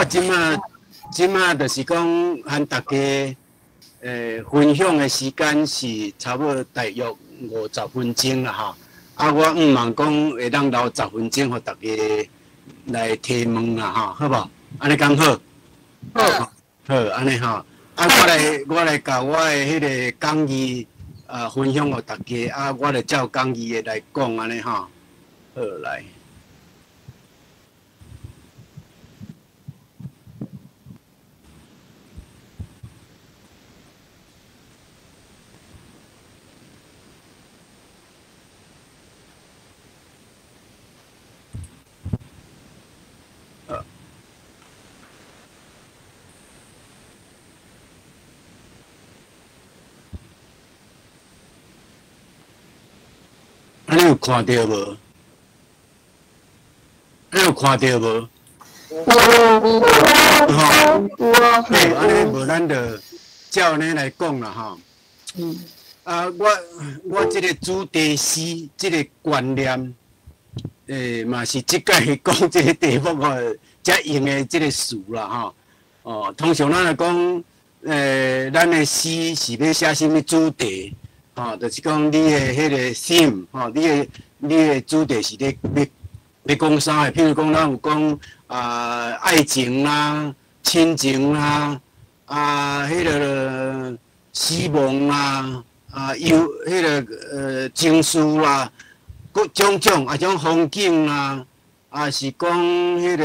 我即马就是讲，和大家分享的时间是差不多大约50分钟啦吼。我毋茫讲会当留10分钟，互大家来提问啦吼，好无？安尼讲好？好，好，安尼吼。我来甲我的迄个讲义分享互大家，我来照讲义的来讲安尼吼。好来。安尼有看到无？有看到无？好，安尼无咱就照安尼来讲啦吼。我即个主题诗，即个观念，嘛是即届讲即个题目才用的即个词啦吼。通常咱来讲，咱的诗是要写什么主题？就是讲你的迄个 theme， 你的主题是要讲啥的？譬如讲，咱有讲爱情啦、亲情啦，迄个希望啦，迄个情绪啦，各种种风景啦，是讲迄个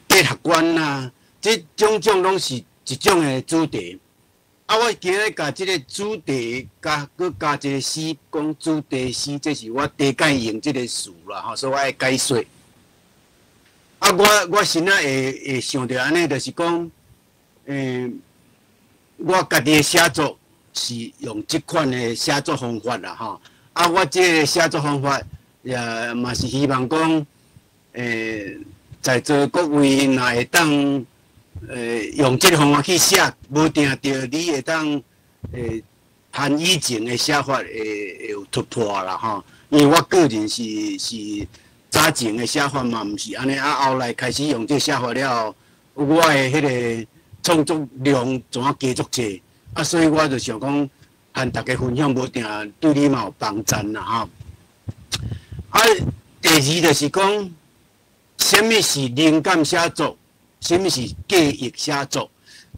哲学观啦，这种拢是一种的主题。我今日甲即个主题加一个诗，讲主题诗，这是我第一届用即个词啦吼，所以我爱解说。我心仔会想着安尼，就是讲，我家己的写作是用即款的写作方法啦吼。我即个写作方法也嘛是希望讲，在座各位若会当。用这个方法去写，无定着你会当和以前的写法会有突破啦吼。因为我个人是早前的写法嘛，毋是安尼后来开始用这写法了，我的迄个创作量怎加足济，所以我就想讲，和大家分享，无定对你嘛有帮助啦吼。第二就是讲，什么是灵感写作？什么是记忆写作？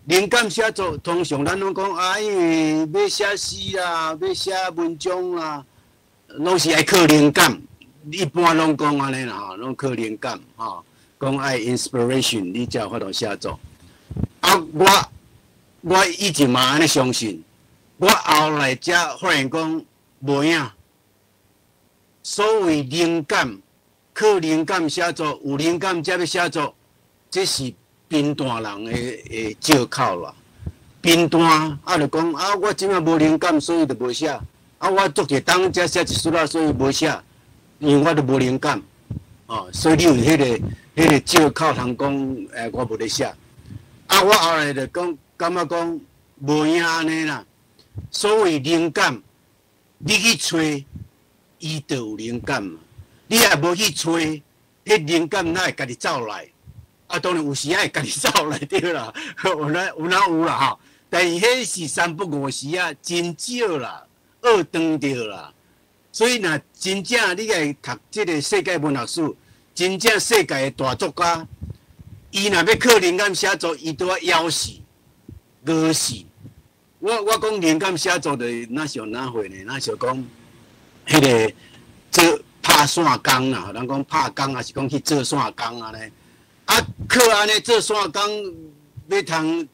灵感写作通常咱拢讲因为要写诗啦，要写文章啦，拢是爱靠灵感。一般拢讲安尼啦吼，拢靠灵感吼，讲爱 inspiration， 你才有法度写作。我以前嘛安尼相信，我后来才发现讲无影。所谓灵感，靠灵感写作，有灵感才要写作。这是贫惰人的借口啦。贫惰就讲我即摆无灵感，所以就无写。我做一当才写一出啦，所以无写，因为我都无灵感。所以你有迄个借口通讲我无咧写。我后来就感觉讲无影安尼啦。所谓灵感，你去找，伊就有灵感嘛。你若无去找，迄灵感哪会家己走来？当然有时会家己走来对啦，有哪有啦吼。但是迄是3不5时啊，真少啦，2当着啦。所以若真正你来读即个世界文学史，真正世界的大作家，伊若要靠灵感写作，伊都要枵死、饿死。我讲灵感写作的哪像哪会呢？哪像讲迄个做拍线工啦，人讲拍工也是讲去做线工安尼。靠安尼做线工，要通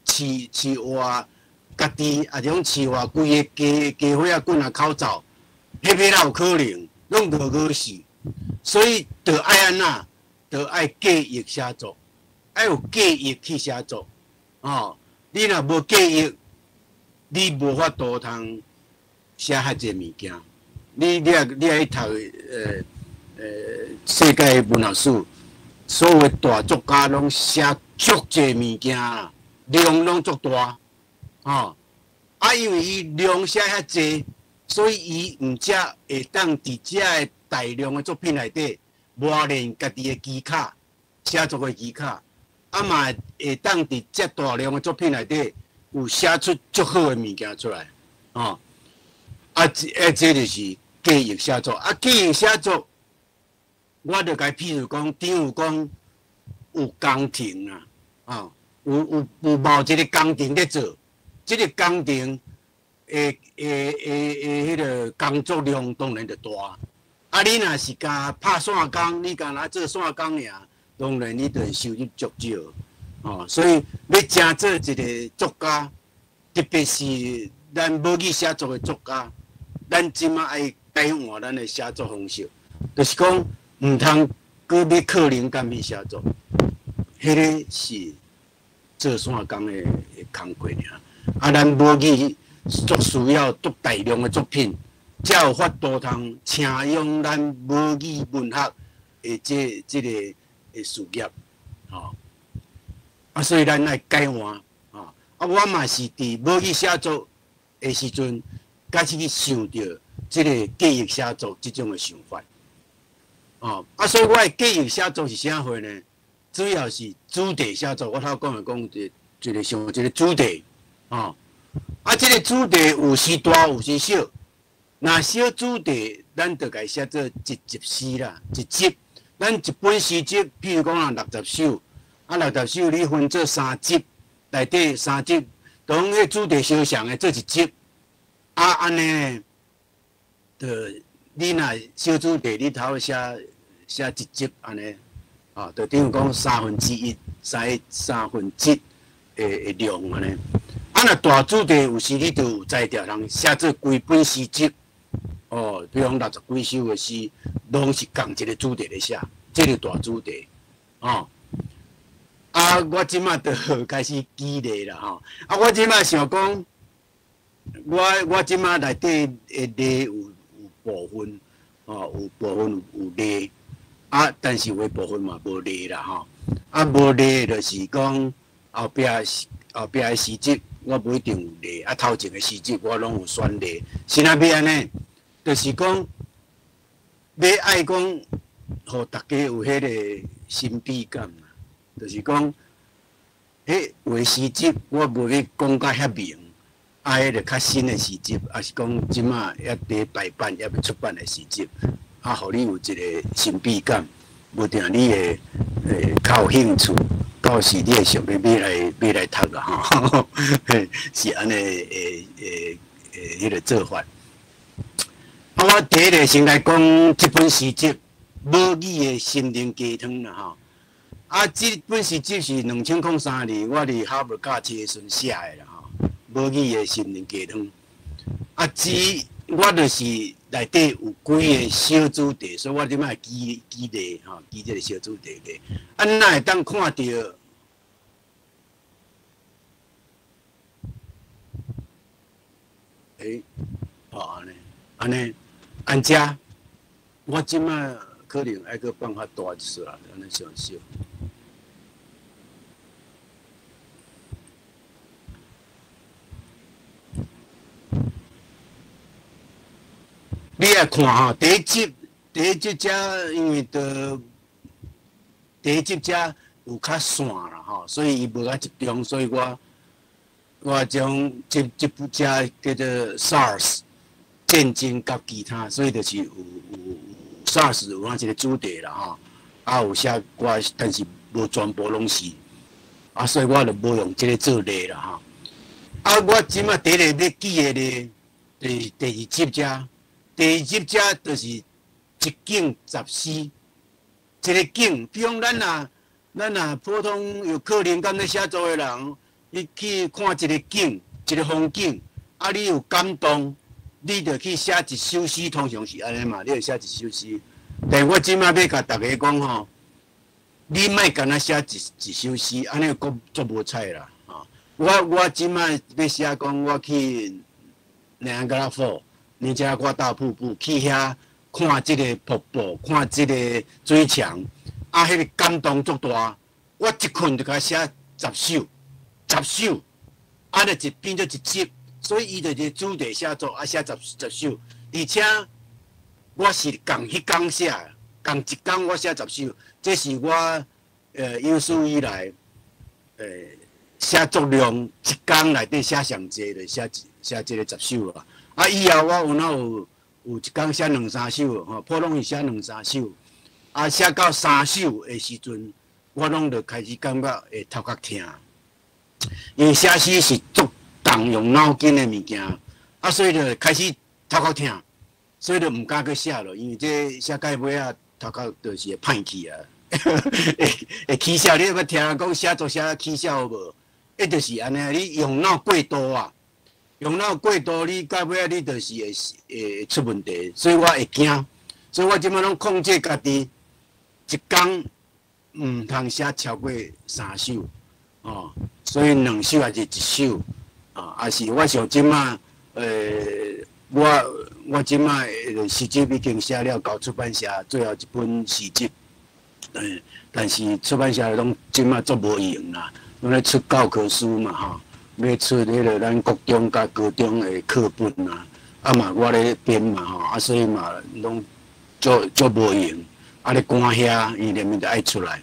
饲活家己，也是讲饲活规个家伙滚啊口罩，迄个哪有可能？拢饿死。所以就爱安那，就爱记忆写作，爱有记忆去写作。你若无记忆，你无法度通写遐济物件。你爱去读世界文学史。所有的大作家拢写足济物件啦，量拢足大，因为伊量写遐济，所以伊毋则会当伫遮的大量的作品内底磨练家己的技巧，写作的技巧，啊嘛会当伫遮大量的作品内底有写出足好的物件出来，哦，这就是记忆写作。啊，记忆写作，我著该譬如讲，比如讲有工程啊，啊，有某一个工程咧做，这个工程迄个工作量当然就大。啊，你若是甲拍线工，你甲若做线工尔，当然你著收入足少。哦，所以要真做一个作家，特别是咱母语写作的作家，咱即马爱改换咱的写作方式，就是讲毋通搁要靠灵感去写作，迄个是做线工的工课尔。啊，咱母语足需要足大量的作品，才有法度通请用咱母语文学的这个事业，吼。啊，所以咱来改换啊！啊，我嘛是伫母语写作的时阵，开始去想到即个记忆写作即种的想法。哦，啊，所以我的记忆写作是啥货呢？主要是主题写作。我头讲一个想一个主题，哦，啊，即个主题有时大有时小。若小主题，咱就该写做一集诗啦，一集。咱一本诗集，譬如讲60首。啊，60首你分做3集，内底3集，当迄主题相像的做一集。啊，安尼，就你若小主题你头写一集安尼，啊，就等于讲1/3，三分之的量安尼。啊，若大主题有时你就有才调通写做规本诗集。哦，比如讲60几首的诗，拢是共一个主题咧写，这个大主题，哦。啊，我即马就开始记咧啦吼。啊，我即马想讲，我即马内底的例有部分，哦，有部分有例，啊，但是有部分嘛无例啦吼。啊，无例就是讲后壁的诗集，我不一定有例。啊，头前的诗集我拢有选例。是哪要安尼？就是讲要爱讲，互大家有迄个神秘感。就是讲，迄画诗集我无要讲甲遐明，啊，迄个较新的诗集，也是讲即马也伫排版也要出版的诗集，啊，互你有一个神秘感，无定你会较有兴趣，到时你会想要来读啦吼，是安尼迄个做法。啊，我第一个先来讲这本诗集《母语的心灵鸡汤》啦吼。啊，这本诗集是2003年我伫哈佛教册时写的啦吼，母语的心灵鸡汤。啊，我就是内底有几个小主题，所以我即摆记咧吼，记这个小主题咧。啊，哪会当看到？哦安遮，我即摆可能爱搁放较大一撮啦，安尼上少。你来看吼，第一集遮，因为第一集遮有较散啦吼，所以伊无较集中，所以我将这部遮叫做 SARS 战争甲其他，所以就是有 SARS 有一个主题啦吼，啊有写我，但是无全部拢是，啊所以我就无用这个做例啦吼。啊，我即马第一个要记的咧，第二集遮。第二集遮就是一景10诗，一个景，比如咱若普通有靠灵感咧写作的人，你去看一个景，一个风景，啊，你有感动，你着去写一首诗，通常是安尼嘛，你着写一首诗。但我即摆要甲大家讲吼，你莫干那写一首诗，安尼阁足无彩啦啊！我即摆要写讲我去Niagara Falls。尼加拉瓜大瀑布去遐看即个瀑布，看即个水墙，啊，迄个感动足大。我一困就甲写10首，啊，就变做一集。所以伊就一主题写作，啊，写10首，而且我是共迄天写，共一天我写10首，这是我有史以来，写作量一天内底写上济就写这个10首啊。啊，以后我有一天写2、3首吼，普拢是写2、3首。啊，写到3首的时阵，我拢就开始感觉会头壳疼，因为写诗是足动用脑筋的物件，啊，所以就开始头壳疼，所以就毋敢去写了，因为这写到尾啊，头壳就是会歹去啊，会起笑。你要听人讲写作写起笑有无？伊就是安尼，你用脑过度啊，用脑过度，你到尾啊，你就是会出问题，所以我会惊，所以我即摆拢控制家己。一天毋通写超过3首，哦，所以2首还是1首，啊，还是我想即马，我即马诗集已经写了交出版社最后一本诗集，但是出版社拢即马做无用啦，拢咧出教科书嘛，吼，要出迄个咱国中甲高中的课本啊，啊嘛我咧编嘛，吼，啊所以嘛拢做无用。啊！咧赶遐，伊连面就爱出来，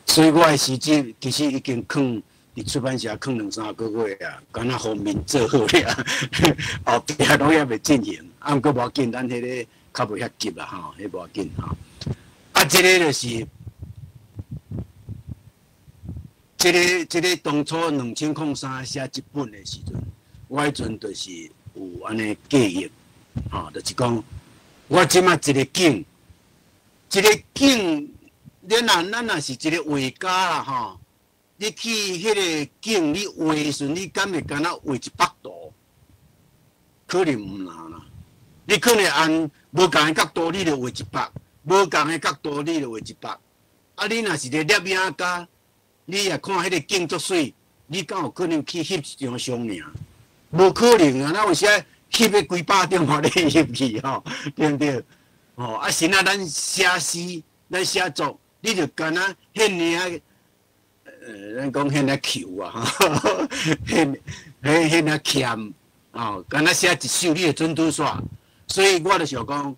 所以我的诗集其实已经放伫出版社放2、3个月啊，敢若方面做好了，后壁拢还未进行。啊，毋过无要紧，咱迄个较无遐急啦，吼，迄无要紧吼。啊，即个就是即个当初2003写一本的时阵，我迄阵就是有安尼计划，吼，就是讲我即马一个景。一个景，咱若是一个画家啦吼，你去迄个景，你画时，你敢会敢若画一幅图？可能毋难啦。你可能按无共的角度，你就画一幅；无共的角度，你就画一幅。啊，你若是个摄影家，你也看迄个景足水，你敢有可能去翕一张相尔？无可能啊！那有时翕个几百张，互你翕去吼，对毋对？哦，啊，是啊，咱写诗，咱写作，你就干那迄尔咱讲迄尔求啊，迄尔欠，哦，干那写一首，你就准拄煞。所以我就想讲，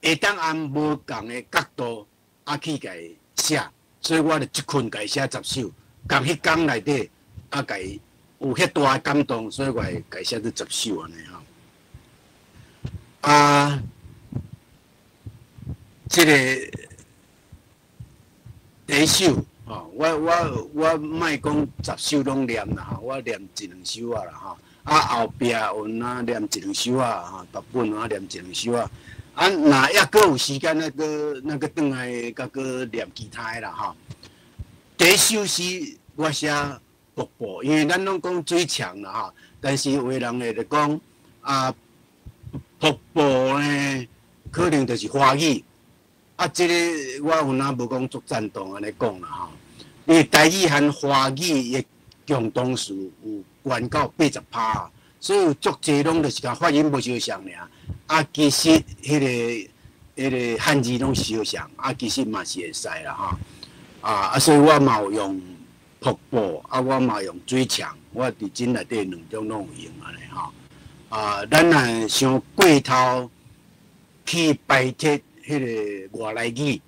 会当按无共的角度啊去甲伊写，所以我就一困甲伊写10首，共迄工内底啊甲伊有遐大的感动，所以我会甲伊写到10首安尼吼。啊。这个第一首，吼，我莫讲10首拢念啦，吼，我念1、2首啊啦，吼，啊后壁有哪念1、2首啊，吼，读本啊念1、2首啊，啊，若还阁有时间，那个转来，甲阁念其他的啦，吼。第一首诗我写瀑布，因为咱拢讲水墙啦，吼，但是有的人会就讲啊，瀑布呢，可能就是花语。啊，这个我有哪无讲足赞同安尼讲啦吼，因为台语和华语的共同数有关到80%，所以有足济拢就是甲发音无相像尔。啊，其实迄个汉字拢相像，啊，其实嘛是会使啦吼。啊，所以我嘛有用瀑布，啊，我嘛用水墙，我伫真内底2种拢有用安尼吼。啊，咱若想过头去摆脱。迄个外来语，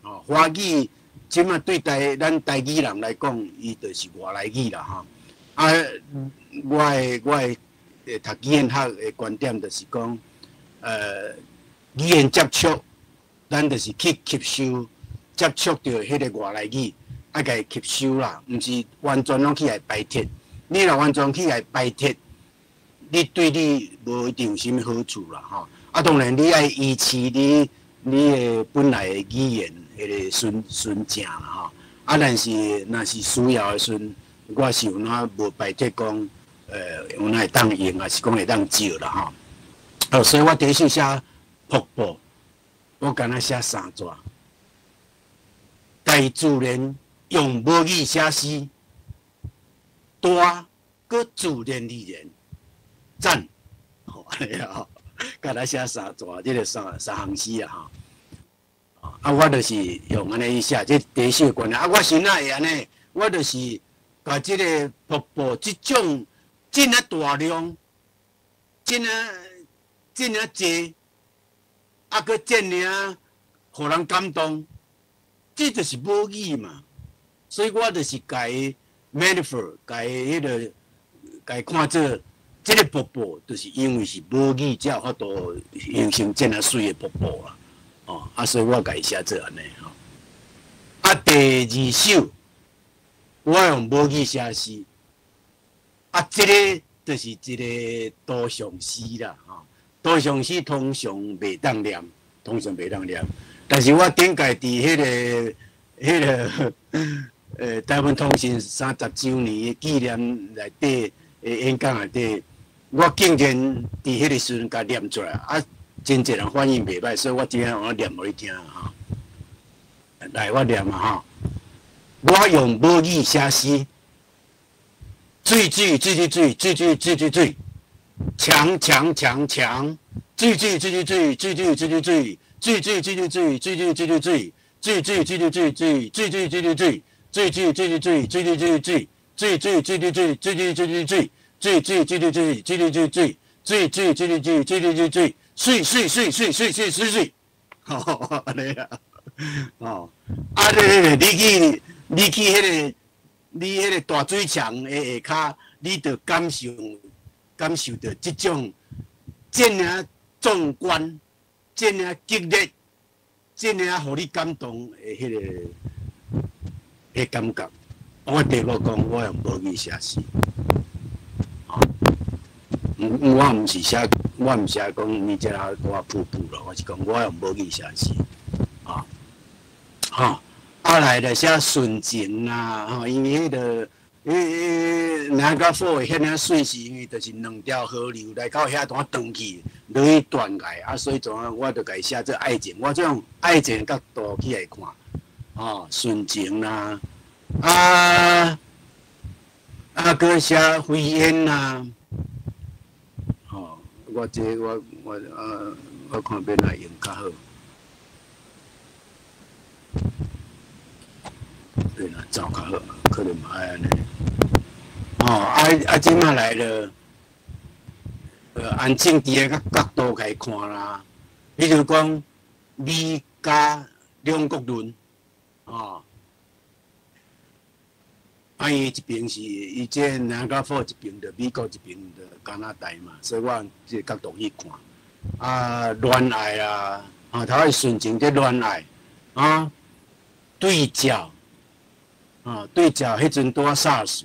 哦，华语即马对咱台语人来讲，伊就是外来语啦，吼。啊，我的读语言学的观点就是讲，语言接触，咱就是去吸收、接触到迄个外来语，爱甲伊吸收啦，毋是完全拢去来摆脱。你若完全去来摆脱，你对你无一定有啥物好处啦，吼。啊，当然你爱维持你的本来的语言迄个纯正啦吼，啊，但是若是需要的时阵，我是有哪无摆脱讲，有哪会当用，还是讲会当借啦吼。哦，所以我第一首写瀑布，我敢若写3纸，大自然用母语写诗，大搁自然语言，赞，吼，安尼吼。甲咱写3纸，即个三行诗啊吼。啊，我就是用安尼写，即第一首观念。啊，我先哪会安尼？我就是把即个瀑布即种真啊大量，真啊济，啊，搁真啊，互人感动，这就是母语嘛。所以我就是改 metaphor， 改迄个，改看这个瀑布，就是因为是无语才有法度形成这样水的瀑布啊。所以我改写做安尼吼。第二首我用无语写诗，这个就是一个图像诗啦，图像诗通常袂当念，但是我顶届伫台湾通信30周年的纪念内底演讲内底，我竟然伫迄个时阵甲念出来，真侪人反应袂歹，所以我今日我念互你听哈。来，我念哈，我用母语写诗，水，强，水，吼，安尼啊，你去迄个大水墙的下骹，你着感受到即种这样壮观、这样激烈、这样互你感动的迄个感觉。我第落讲，我用母语写诗。我毋是写讲你这我瀑布咯，我是讲我用母语写诗，来就写纯情啦，因为迄个南加坡的遐尔水是因为就是两条河流来到遐段断去，落去断崖，所以种我就家写做爱情，我种爱情角度去来看，纯情啦，搁写飞燕啦。我看要哪用较好，对啦，找较好，可能嘛爱安尼。即马来了，按政治个角度来看啦，比如讲美加两国论，伊一边是伊这南加坡一边的美国一边的加拿大嘛，所以我用这个角度去看。恋爱啦，头个纯情的恋爱，对照，迄阵拄啊 SARS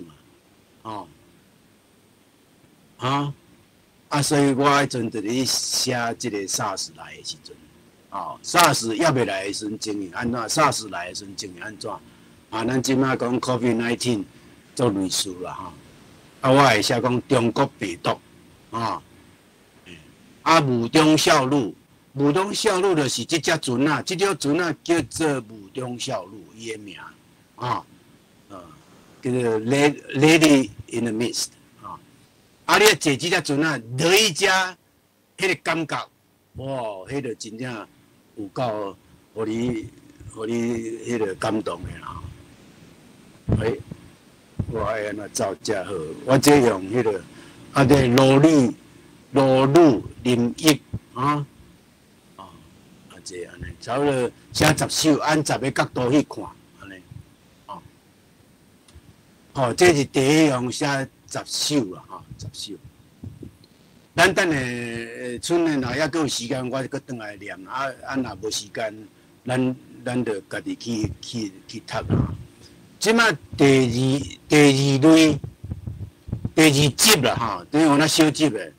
嘛，所以我迄阵就咧写即个 SARS 来的时阵，SARS 还未来的时阵情形安怎 ？SARS 来的时阵情形安怎？咱即马讲 COVID-19 做类似啦我会写讲中国病毒吴忠孝路就是即只船啊，即条船啊叫做吴忠孝路，伊的名叫做 Lady in the Mist 你坐即只船啊，落去遮迄个感觉，哇，迄个真正有够，互你迄个感动的啦。我爱安怎造遮好，我这用迄个罗鲁林毅这安尼，差不多写10首，按10个角度去看，安尼，这是第一样写10首啦，10首。咱等下剩的若还阁有时间，我阁转来念若无时间，咱就家己去读啦。即马第二类第二集啦等于有那小集的，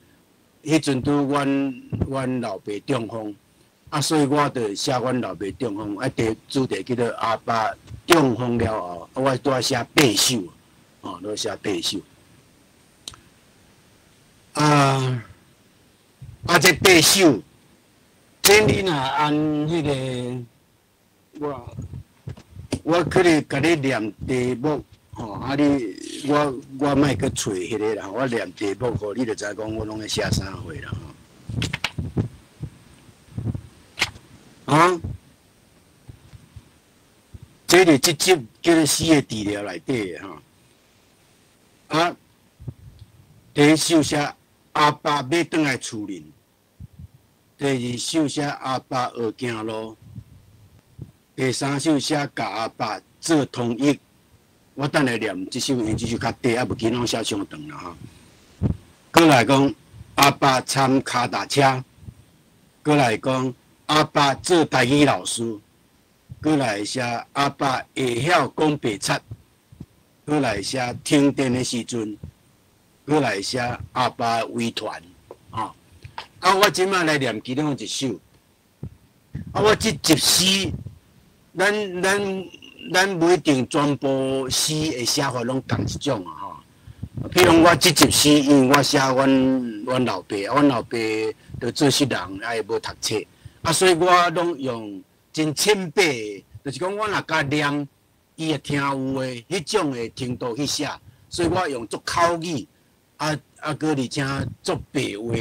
迄阵拄阮老爸中风，所以我就写阮老爸中风，主题叫做阿爸中风了后，我拄啊写8首，都写8首。这8首，这你若按迄个我可能甲你念题目，我莫去找迄个啦，我念题目，你就知讲我拢咧写啥货啦这是即集叫做诗的治疗内底的第一首写阿爸要转来厝里，第二首写阿爸学行路。第三首写甲阿爸做通译，我等下念即首，因为即首较短，啊，无其拢写伤长啦哈。过来讲，阿爸参脚踏车，过来讲，阿爸做台语老师，过来写阿爸会晓讲白贼，过来写停电的时阵，过来写阿爸围团，啊，我即摆来念其中一首，我即集诗，咱不一定全部诗的写法拢同一种啊吼。譬如我即集诗，因为我写阮老爸，阮老爸着做诗人，也无读册，所以我拢用真浅白的，就是讲我若甲念，伊会听有诶，迄种诶程度去写，所以我用足口语，搁而且足白话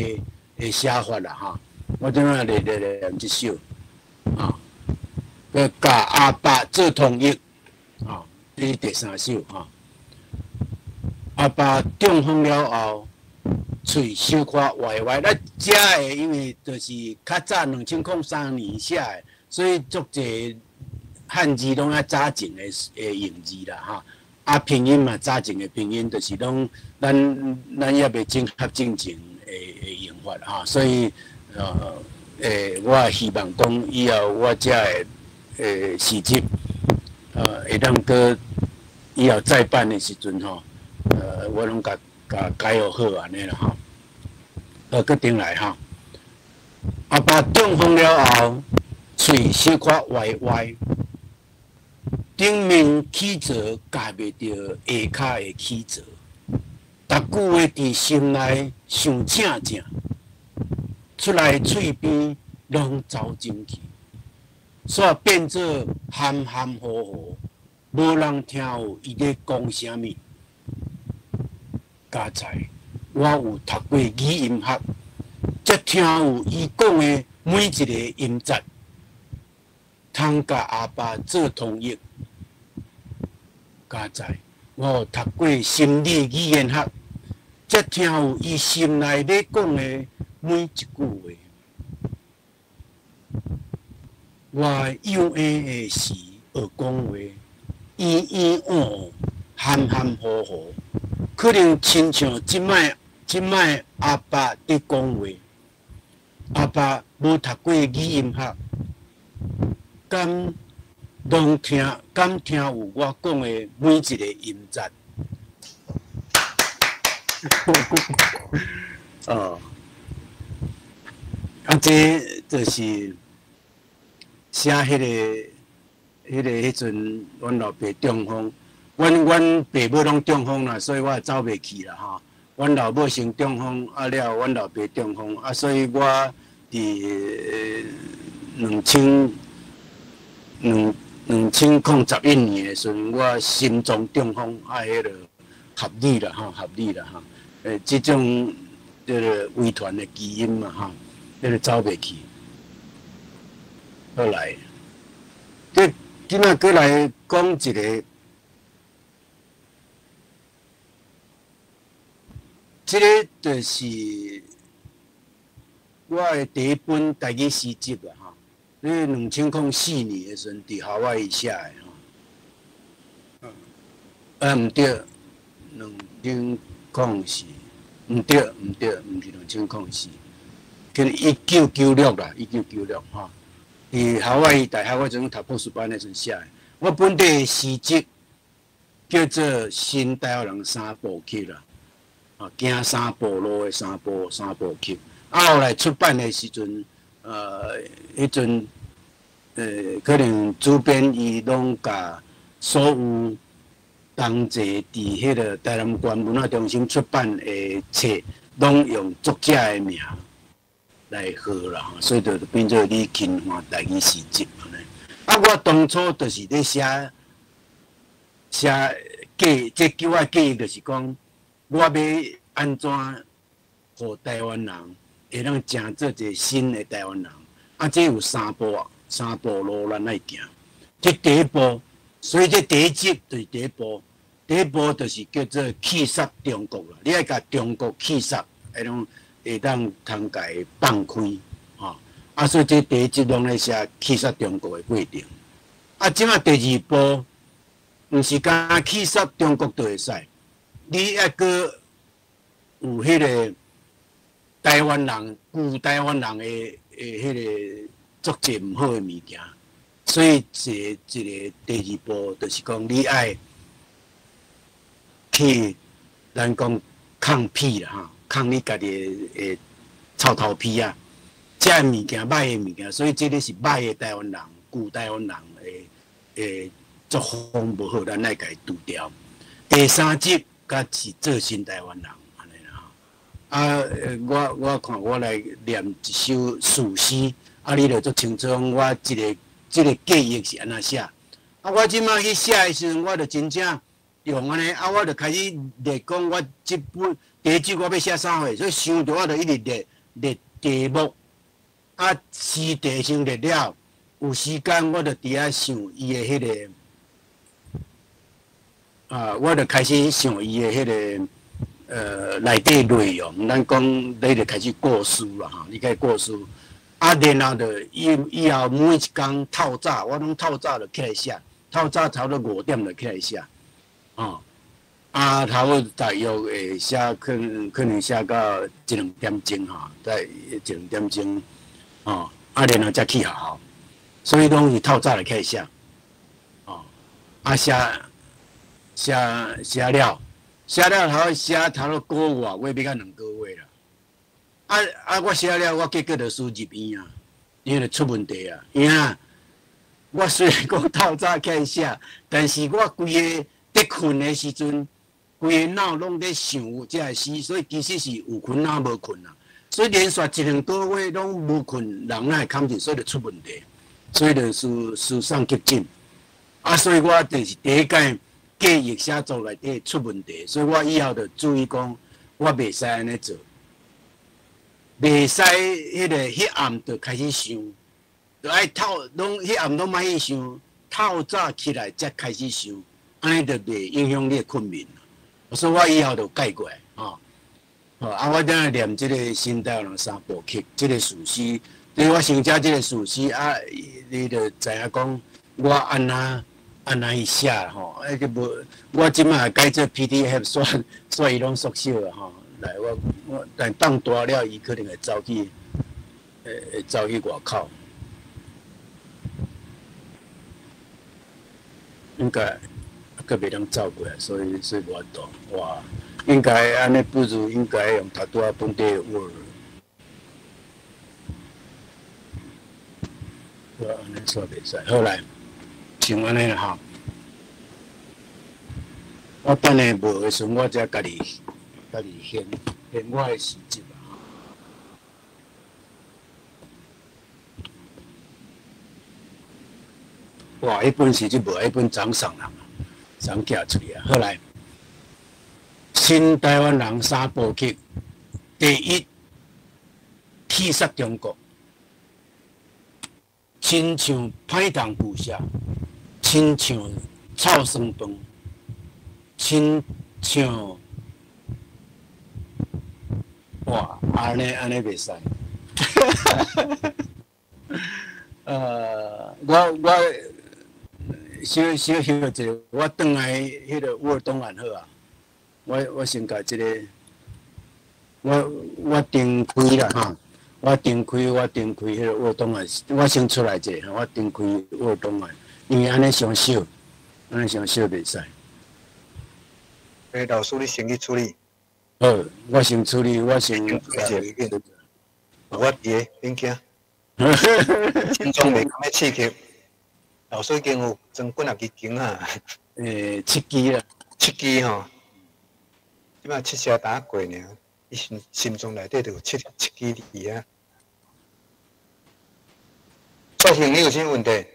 诶写法啦哈。我即摆来念即首，佮甲阿爸做同意，这是第三首哈。阿爸中风了后，喙小可歪歪。咱遮诶，因为就是较早2003年写诶，所以足侪汉字拢较早前诶用字啦哈。拼音嘛，早前诶拼音就是拢咱也未整合正诶用法哈。所以我希望讲以后我遮诶诗集会当搁以后再办的时阵吼。我拢甲改好安尼啦吼，决定来哈。阿爸中风了后，喙小可歪歪，顶面起座夹袂着下骹的起座，逐句话伫心内想正正，出来喙边拢走进去，煞变做含含糊糊，无人听有伊咧讲啥物。加在，我有读过语音学，则听有伊讲的每一个音节，通甲阿爸做同义。加在，我有读过心理语言学，则听有伊心内咧讲的每一句话。我幼婴的时学讲话，咿哦，含含糊糊。可能亲像即摆阿爸伫讲话，阿爸无读过语音学，敢听有我讲的每一个音节。这就是写迄阵，阮老爸中风。阮爸母拢中风啦，所以我也走袂去啦吼。阮老母先中风，了阮老爸中风，所以我伫2011年的时阵，我心脏中风，迄个合理啦吼，合理啦吼。即种遗传的基因嘛吼，迄个走袂去。后来，今仔过来讲一个。这个就是我的第一本台语诗集啦，哈！因为2004年的时阵伫夏威夷写的，毋对，2004，毋对，毋是2004，可能1996啦，1996哈。伫夏威夷大学我阵读博士班的时阵写的，我本地的诗集叫做《新台湾人三部曲》啦。行三步路的三部曲，后来出版的时阵，迄阵，可能主编伊拢甲所有同齐伫迄个台南县文化中心出版的册，拢用作者的名来号啦，所以就变做李钦华台语诗集安尼。我当初就是咧写这叫我记忆就是讲。我要安怎，互台湾人会当成做一个新的台湾人？这有三步路咱来行。这第一步，所以这第一集就是第一步。第一步就是叫做气杀中国啦。你爱甲中国气杀，会当通家放开，所以这第一集拢咧写气杀中国的过程。即马第二步毋是讲去杀中国就会使，你还个有迄个台湾人旧台湾人的迄个足济毋好的物件，所以一个第二步就是讲你爱去咱讲抗屁啦哈，抗你家己的臭头皮啊，这物件歹的物件，所以这个是歹的台湾人旧台湾人的作风无好，咱来甲伊除掉。第三集甲是做新台湾人安尼啦。我看我来念一首史诗，你就足清楚我即个记忆是安怎写。我即摆去写的时阵，我就真正用安尼，我就开始列讲我即本第一集我要写啥货，所以想着我就一直列题目，诗题先列了，有时间我就伫遐想伊的迄个。我就开始想伊的迄个内底内容，咱讲你就开始过书啦哈，你开始过书，然后就以后每一工透早，我拢透早就起来写，透早差不多5点就起来写，差不多大约会写，可能写到1、2点钟哈，在1、2点钟，然后才去学校，所以拢是透早就起来写，写了，写头了个月，我要到2个月啦。我写了，我结果就输入院啊，因为出问题啊。因为我虽然讲透早起写，但是我规个在困的时阵，规个脑拢在想这个诗，所以其实是有困啊无困啊。所以连续1、2个月拢无困，人哪会扛住，所以就出问题，所以就思想急进。所以我就是第一届。记忆写作内底出问题，所以我以后就注意讲，我袂使安尼做，袂使迄暗就开始想，就爱迄暗拢莫去想，透早起来才开始想，安尼就袂影响你的困眠。所以我以后就改过来，我等下念这个新台湾人3部曲，这个史诗，对我先写这个史诗你就知影讲我安那去写吼，个无，我即摆改做 PDF，所以拢缩小了吼。来，我但当大了，伊可能会走去外口，应该个袂当走过来，所以无法度。哇，应该安尼不如应该用大多本地的 Word。我安尼说袂使，好来。像安尼啦吼，我等下无的时阵，我才家己献我的诗集啦。哇，迄本诗集无，迄本掌上人，掌寄出去啊。好来，新台湾人3部曲，第1，去杀中国，亲像歹糖布下。亲像臭酸饭，亲像哇，安尼袂使。我小休一下，我转来迄个Word档案好啊。我先甲这个，我订开啦哈，我订开迄个Word档案，我先出来一下，我订开Word档案。因为安尼上少，安尼上少袂使。老师，你先去处理。好，我先处理，我先。我伫个，免惊。心中袂咁刺激。老师已经有装几支经啊。7支啦。7支吼。即摆7下打过呢，你心中内底就有7支字啊。作品你有啥问题？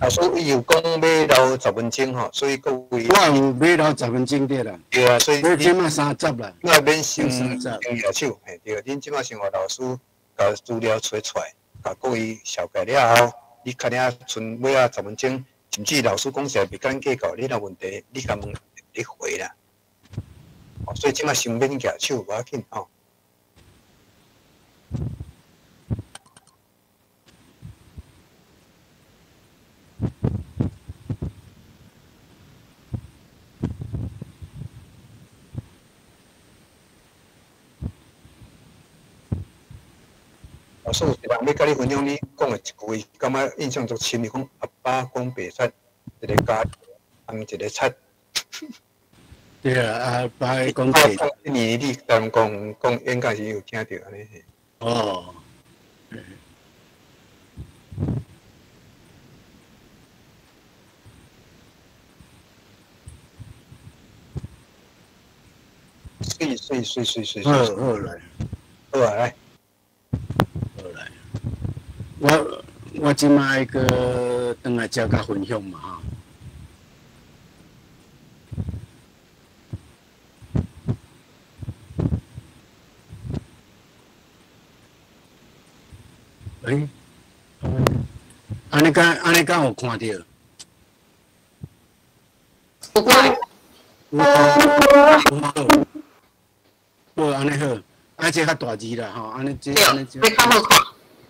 所以有讲要留10分钟吼，所以各位我有要留10分钟对啦。对啊，所以你即马30啦。那免先举手，嘿对，恁即马先互老师甲资料找出来，甲各位小解了后，你肯定剩尾10分钟，甚至老师讲实袂敢计较，你若问题你甲问你回啦。所以即马先免举手，无要紧吼。老师有一人要甲你分享你讲的一句话，感觉印象足深。你讲阿爸讲白贼，一个家，红一个贼。对啊，阿爸讲白。你当讲应该是有听到安尼。哦。水。好来。好啊，来。好来。我即摆个转来遮甲分享嘛哈。安尼敢有看到？有看。好，安尼好，安这较大字啦吼，安尼这较好看。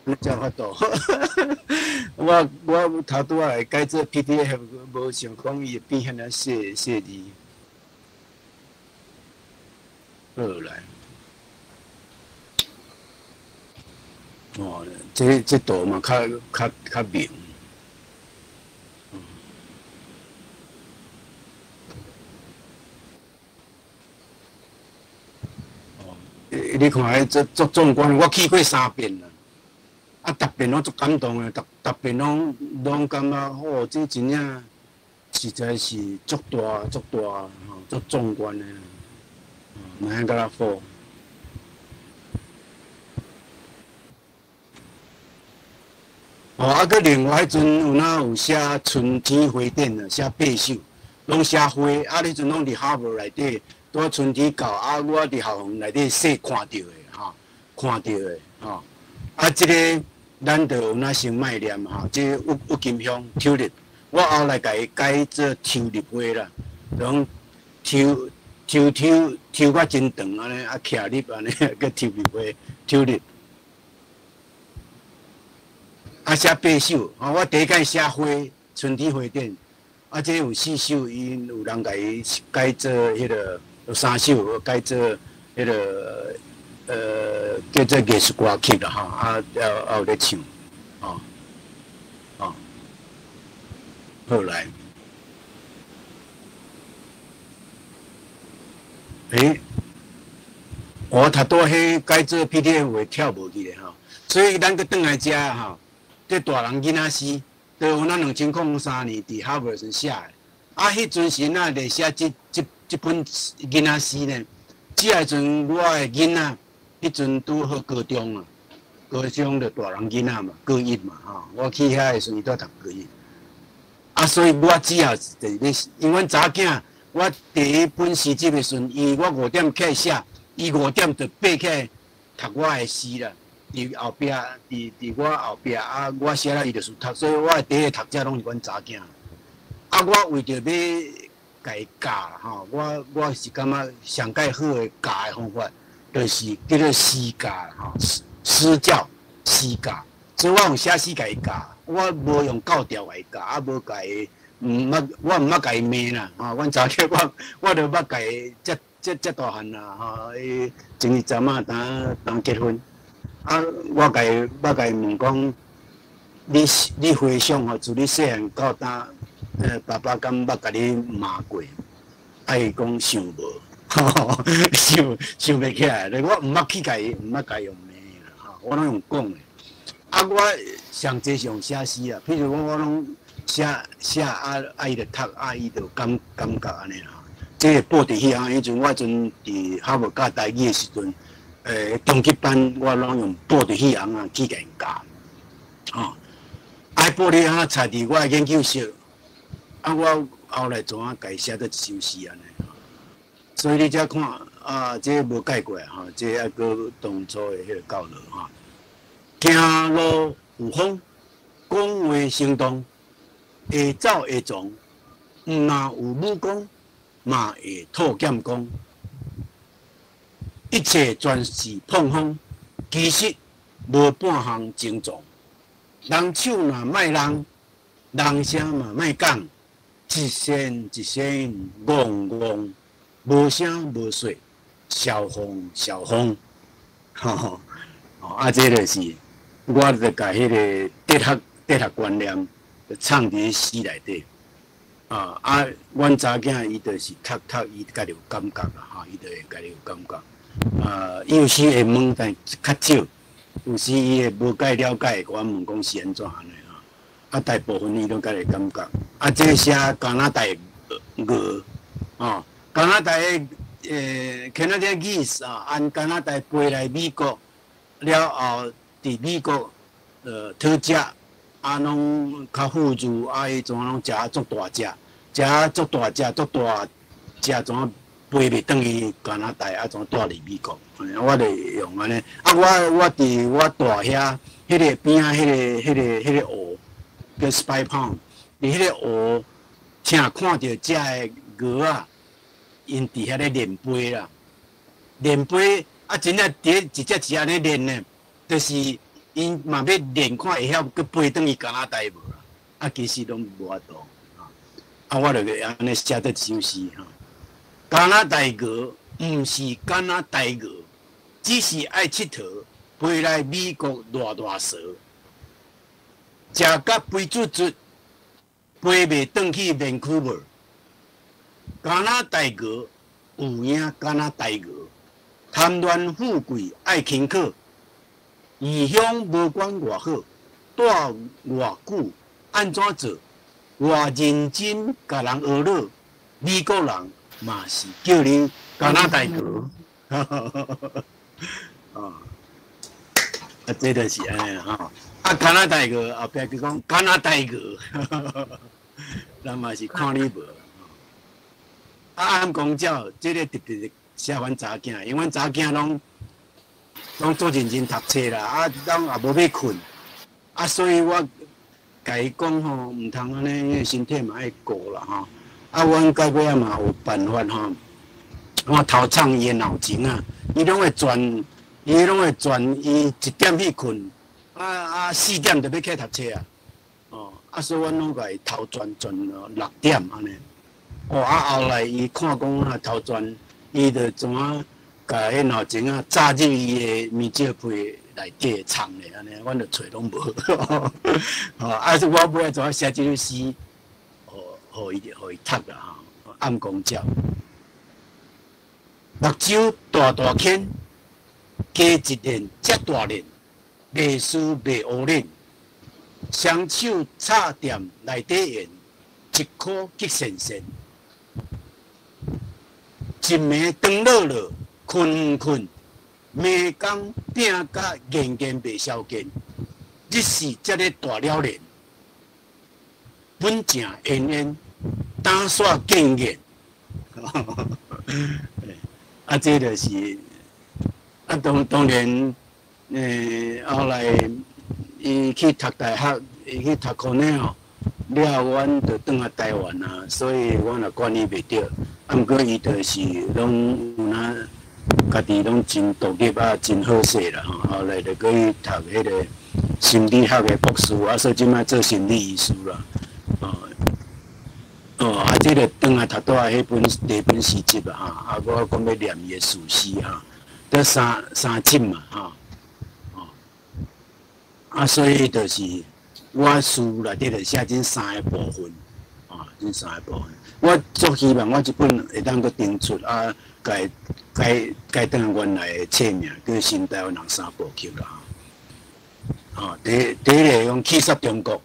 安这法度。我头拄仔来改做 PDF， 无想讲伊会变遐尔细字。好来。哦，这图嘛较明。你看迄足壮观，我去过3遍啦，啊，逐遍拢足感动诶，逐遍拢感觉哦，这真正实在是足大吼，足壮观诶，哪样甲好？哦，啊，佮另外迄阵有哪有写春天花展啊，写八首，拢写花，啊，迄阵拢伫哈佛内底。拄春天到，啊，我伫校园内底说看到的，吼，看到的，吼，啊，即个咱就有那先卖念吼，即郁金香、秋栗，我后来甲伊改做秋栗花啦，种抽甲真长安尼，啊，徛粒安尼，个秋栗花、秋栗，啊，写8首，啊，我第一届写花，春天花展，啊，这有4首，因有人甲伊改做迄个。有3首改做迄个叫做艺术歌曲啦吼，啊有咧唱，好来，我头拄迄改做 PDF 会跳无去咧吼，所以咱去转来遮吼，这大人囡仔诗，都有咱2003年伫哈佛时写的，啊，迄阵时哪会写这本囡仔诗呢？即个阵我的囡仔，迄阵拄好高中啊，高中就大人囡仔嘛，高一嘛吼。我去遐的时阵，伊都读高一。啊，所以我只要是咧，因为阮查囝，我第一本诗集的时阵，我5点起来写，伊5点就爬起来读我的诗啦。伫后壁，伫我后壁啊，我写了伊就是读，所以我第一个读者拢是阮查囝。啊，我为着要甲伊教啦吼，我是感觉上介好诶教诶方法，就是叫做诗教吼，诗教诗教，所以我用写诗甲伊教，我无用教条甲伊教，啊无甲伊，我毋捌甲伊骂啦，吼，阮查囝我著捌甲伊遮大汉啦，吼，伊前日阵啊当结婚，啊我捌甲伊问讲，你回想吼，自你细汉到呾。爸爸敢捌甲你骂过？啊，伊讲想无，想袂起来。我毋捌去甲伊，毋捌甲伊用骂啦，吼，我拢用讲的。啊，我上济是用写诗啊，譬如讲我拢写啊，伊就读，啊，伊就感觉安尼啦。即个报伫遐，迄阵我阵伫哈佛教台语的时阵，中级班我拢用报伫迄行啊去甲因教，吼。啊，报伫遐插伫我的研究室。啊，我后来怎啊改写做一首诗安尼？所以你遮看啊，这无改过哈，这还个当初的迄个教路哈。行路有风，讲话生动，会走会撞，毋但有武功，嘛会吐剑功。一切全是碰风，其实无半项精壮。人手若莫人，人声嘛莫讲。一声一声嗡嗡，无声无说，萧风萧风，啊，这就是我就甲迄个哲学观念藏伫诗内底。阮查囝伊就是读，伊家己有感觉啦，哈，伊就会家己有感觉。有时会问，但较少。有时伊会无解了解，我问讲是安怎安尼啊？大部分伊拢家己感觉。这写加拿大语，加拿大的Canadian 按加拿大飞来美国了后，伫美国讨食，拢较富裕，伊怎拢食足大只，食足大只怎飞袂转去加拿大，怎带入美国？我就用安尼。我伫我大遐，迄个边仔，迄个湖叫 Spy Pond， 伫迄个湖，请看到遮个鱼啊，因伫遐咧练飞啦，练飞真正伫一只是安尼练呢，就是因嘛要练看会晓去飞转去加拿大无啦，其实拢无法度。我就安尼写得一首诗哈。加拿大鱼毋是加拿大鱼，只是爱佚佗，飞来美国大蛇，食甲肥嘟嘟，飞袂转去面躯无。加拿大鱼有影加拿大鱼，贪恋富贵爱轻巧，异乡无管偌好，住偌久安怎做？偌认真甲人学了，美国人嘛是叫你加拿大鱼，这就是安尼哈。加拿大鱼后壁佢讲加拿大鱼，咱嘛是看你无。按讲照，这个特别写阮查囝，因为阮查囝拢做认真读册啦，拢也无要困，所以我甲伊讲吼，毋通安尼，因为身体嘛爱顾啦吼。阮到尾仔嘛有办法吼，我偷藏伊的脑筋啊，伊拢会转，伊1点去困，4点就要起读册啊。所以阮拢甲伊偷转6点安尼。后来伊看讲偷转，伊就怎啊甲迄脑筋扎入伊的面罩被内底藏咧安尼，阮就找拢无。所以我尾仔怎啊写这首诗，互伊读啦暗光照。目睭大圈，加一练遮大练，袂输袂乌练，双手插店内底圆，一颗极神神。一暝长落，困，暝工拼甲渐袂消减，日时才咧大了练，本正圆，打煞渐圆。这就是当然，后来伊去读大学，伊去读科内了，阮就转来台湾啊，所以阮也管伊袂着。毋过伊就是拢有家己拢真独立真好势啦后来就可以读迄个心理学的博士所以即摆做心理医师啦。这个转来读倒迄本第一本诗集我讲要念伊的史诗得三集嘛所以就是我诗内底就写这3个部分这3个部分。我足希望我这本会当搁登出改当原来的册名叫《新台湾人3部曲》啦。第一个讲气煞中国，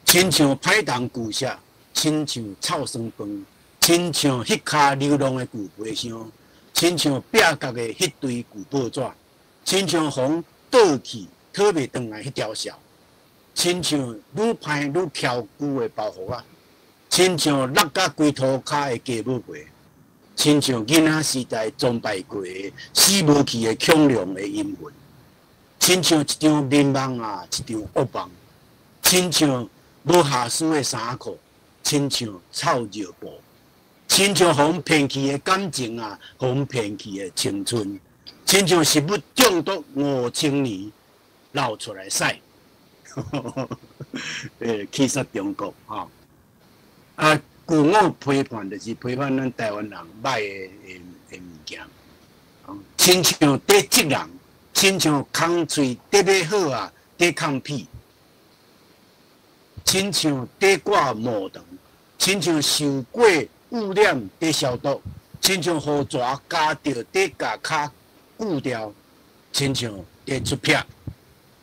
亲像歹动巨石，亲像臭酸饭，亲像迄骹流浪的旧皮箱，亲像壁角的迄堆旧报纸，亲像风倒去讨袂转来迄条线，亲像愈歹愈飘久的包袱亲像落甲龟涂骹的鸡母皮，亲像囡仔时代崇拜过的死无去的恐龙的阴魂，亲像一张面梦一张恶梦，亲像无下输的衫裤，亲像臭热布，亲像互骗去的感情互骗去的青春，亲像食物中毒5青年流出来屎，气煞中国旧我批判就是批判咱台湾人歹的物件，亲像地质人亲像空喙得要好啊，得抗屁，亲像得挂毛糖，亲像受过污染得消毒，亲像雨蛇夹着得甲骹固掉，亲像得出片。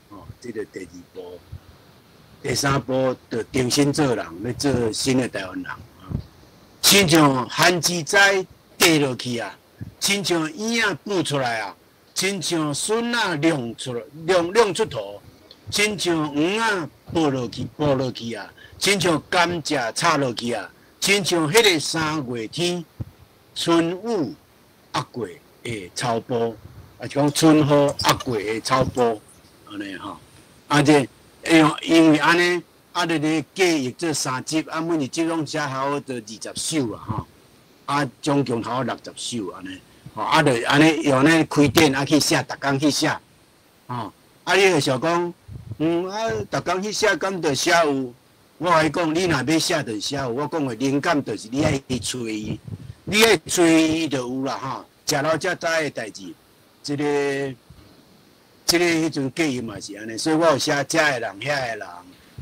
哦，这个第二步，第三步就重新做人，要做新的台湾人。亲像番薯仔跌落去啊，亲像莺仔孵出来啊，亲像笋仔亮出头，亲像黄仔剥落去啊，亲像甘蔗插落去啊，亲像迄个3月天春雨压过的草坡，啊，是讲春雨压过的草坡，安尼吼，啊这因为安尼。啊，咧计译做3集，啊，每一集拢写好就20首啊，吼，啊，总共好60首安尼，吼，啊，就安尼用咧开店啊去写，逐工去写，吼，啊，你就想讲，啊，逐工去写，敢就写有，我甲你讲，你若要写就写有，我讲的灵感就是你爱去找伊，你爱找伊就有啦，吼，食老才知的代志，即个迄阵计伊嘛是安尼，所以我有写遮的人，遐的人。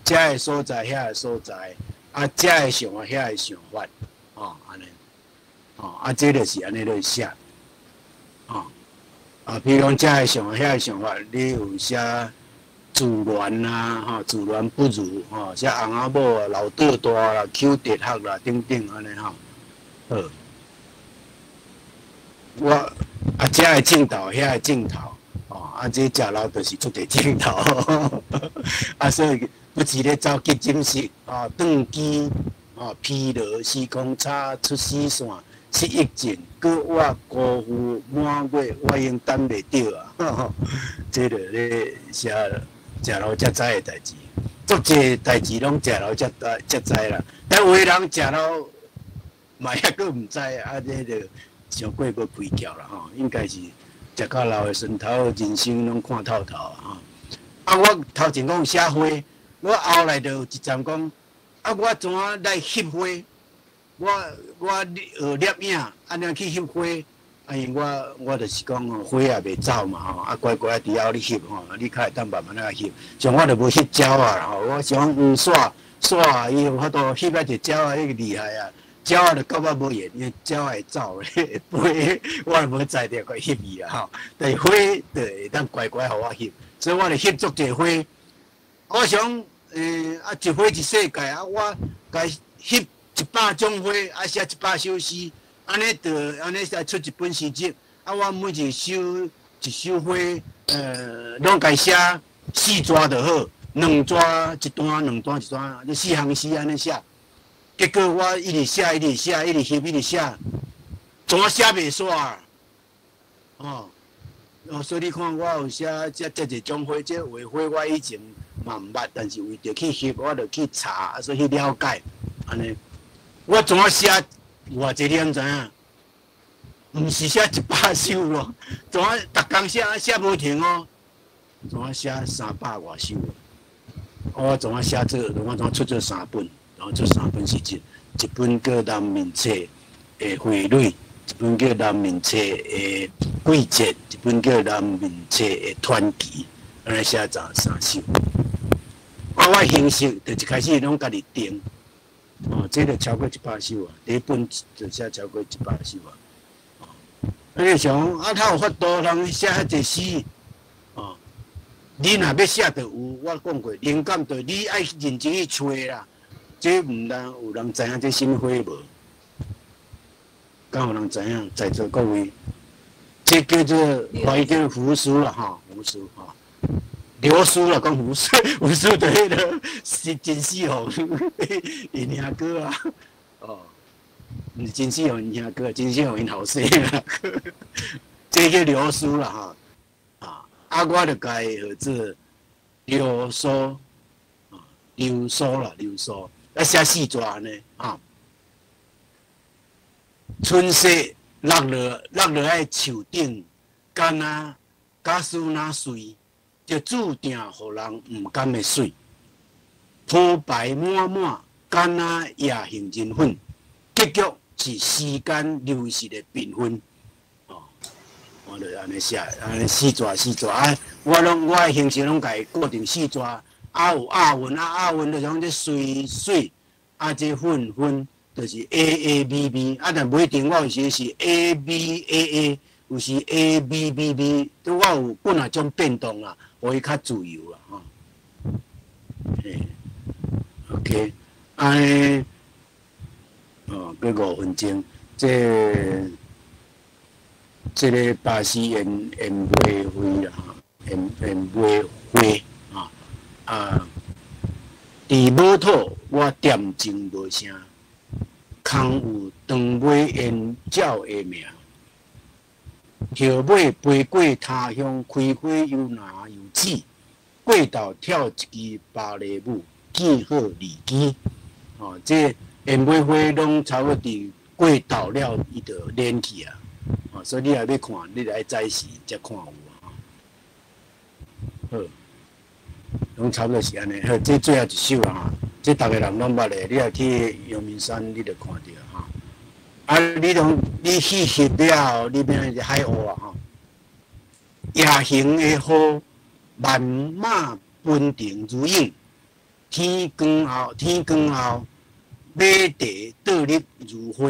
遮个所在，遐个所在，啊，遮个想法，遐个想法，哦，安尼，哦，啊，这就是安尼来写，哦，啊，比如讲遮个想法，遐个想法，你有写自然啊，吼，自然不如，吼，写翁仔某啊，老倒大啦，口跌学啦，等等安尼吼，好，我啊，遮个镜头，遐个镜头，哦，啊，这食老就是出个镜头，啊，所以。不是咧走急诊室，断机，疲劳、时空差、出死线、失忆症，搁我辜负满月，我已经等袂着啊！这个咧写食老才知的代志，足济代志拢食老才知啦。但有的人食老嘛抑搁毋知啊，这个上过要开窍啦吼，应该是食到老的孙头，人生拢看透透啊！啊，我头前讲写花。我后来就有一站讲，啊，我怎啊来翕花？我学摄影，安尼去翕花，啊，因我就是讲花也袂走嘛吼，啊乖乖伫后你翕吼，你较会当慢慢来翕。像我就无翕鸟啊吼，我想耍伊有法度翕啊一只鸟啊，迄个厉害啊！鸟啊就感觉无缘，因为鸟会走咧，花我就无在着个翕伊啊吼，但是花就会当乖乖互我翕，所以我就翕足济花。我想，啊，一花一世界啊，我该翕100种花，啊，写100首诗，安尼来出一本诗集。啊，我每一首花，拢该写4纸就好，2纸一段，2段一段，你4行诗安尼写。结果我一直写，一直写，一直翕，一直写，怎写袂煞？哦，所以你看我有写这一种花，这画花我以前。嘛毋捌，但是为着去翕，我着去查，所以去了解，安尼。我怎啊写偌济你敢知影？毋是写100首咯，怎啊逐工写无停哦？怎啊写300外首？我怎啊写这个？我怎出这3本？然后这3本是一本叫《南面册》的汇蕊，一本叫《南面册》的季节，一本叫《南面册》的传奇，安尼写3首。我形式就一开始拢家己定，这就超过100首啊！第一本就写超过100首啊！你想他有法度通写遐济诗，你若要写就有，我讲过，灵感就你爱认真去找啦。这毋但有人知影这什么花无？敢有人知影？在座各位，这叫做华语叫胡苏啦，胡苏哈。流苏啦，讲胡苏，胡苏的迄个是金世宏，因兄哥啊，毋是金世宏因兄哥，金世宏因后生啦，这叫流苏啦啊，我就甲伊号做流苏，流苏啦，流苏，啊写4纸呢，春色落落在树顶，干啊，假使若水。就注定互人毋甘的水，铺白满满，干啊也形人粉，结局是时间流逝的缤纷。我就安尼写，安尼四纸啊，我的形式拢家固定四纸，啊有押韵就讲这水，啊这分就是 A， 啊但不一定，我有时是 A， 有时 A， 都我有本来种变动啦，我会较自由啦，吼。OK， 安尼，过5分钟，这个巴西演卖会啦，演卖会伫无土我恬静无声，空有长尾烟鸟的名，后尾飞过他乡，开花又拿又籽，过道跳一支芭蕾舞，见好离机。这演卖会拢差不多伫过道了，伊就连去啊。所以你若要看，你来早时才看有啊。好，拢差不多是安尼。好，这最后一首啊，这逐个人拢捌的，你若去阳明山，你就看到哈。你去翕了，你变成海鸥啊哈。夜行的雨，万马奔腾如影。天光后，马蹄倒立如花，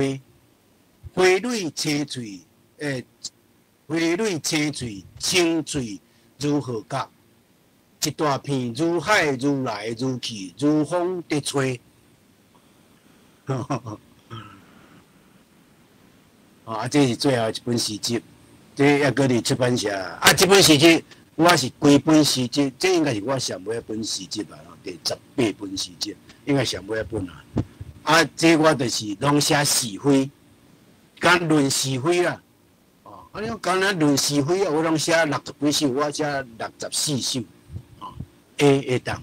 花蕊青翠，青翠如荷角，一大片如海如来如去，如风在吹。这是最后一本诗集，这也搁伫出版社。这本诗集我是规本诗集，这应该是我上尾一本诗集吧。第18本诗集，应该上尾一本啦。这我就是拢写是非，讲论是非啦。你讲咱论是非我拢写60几首，我写64首。会当。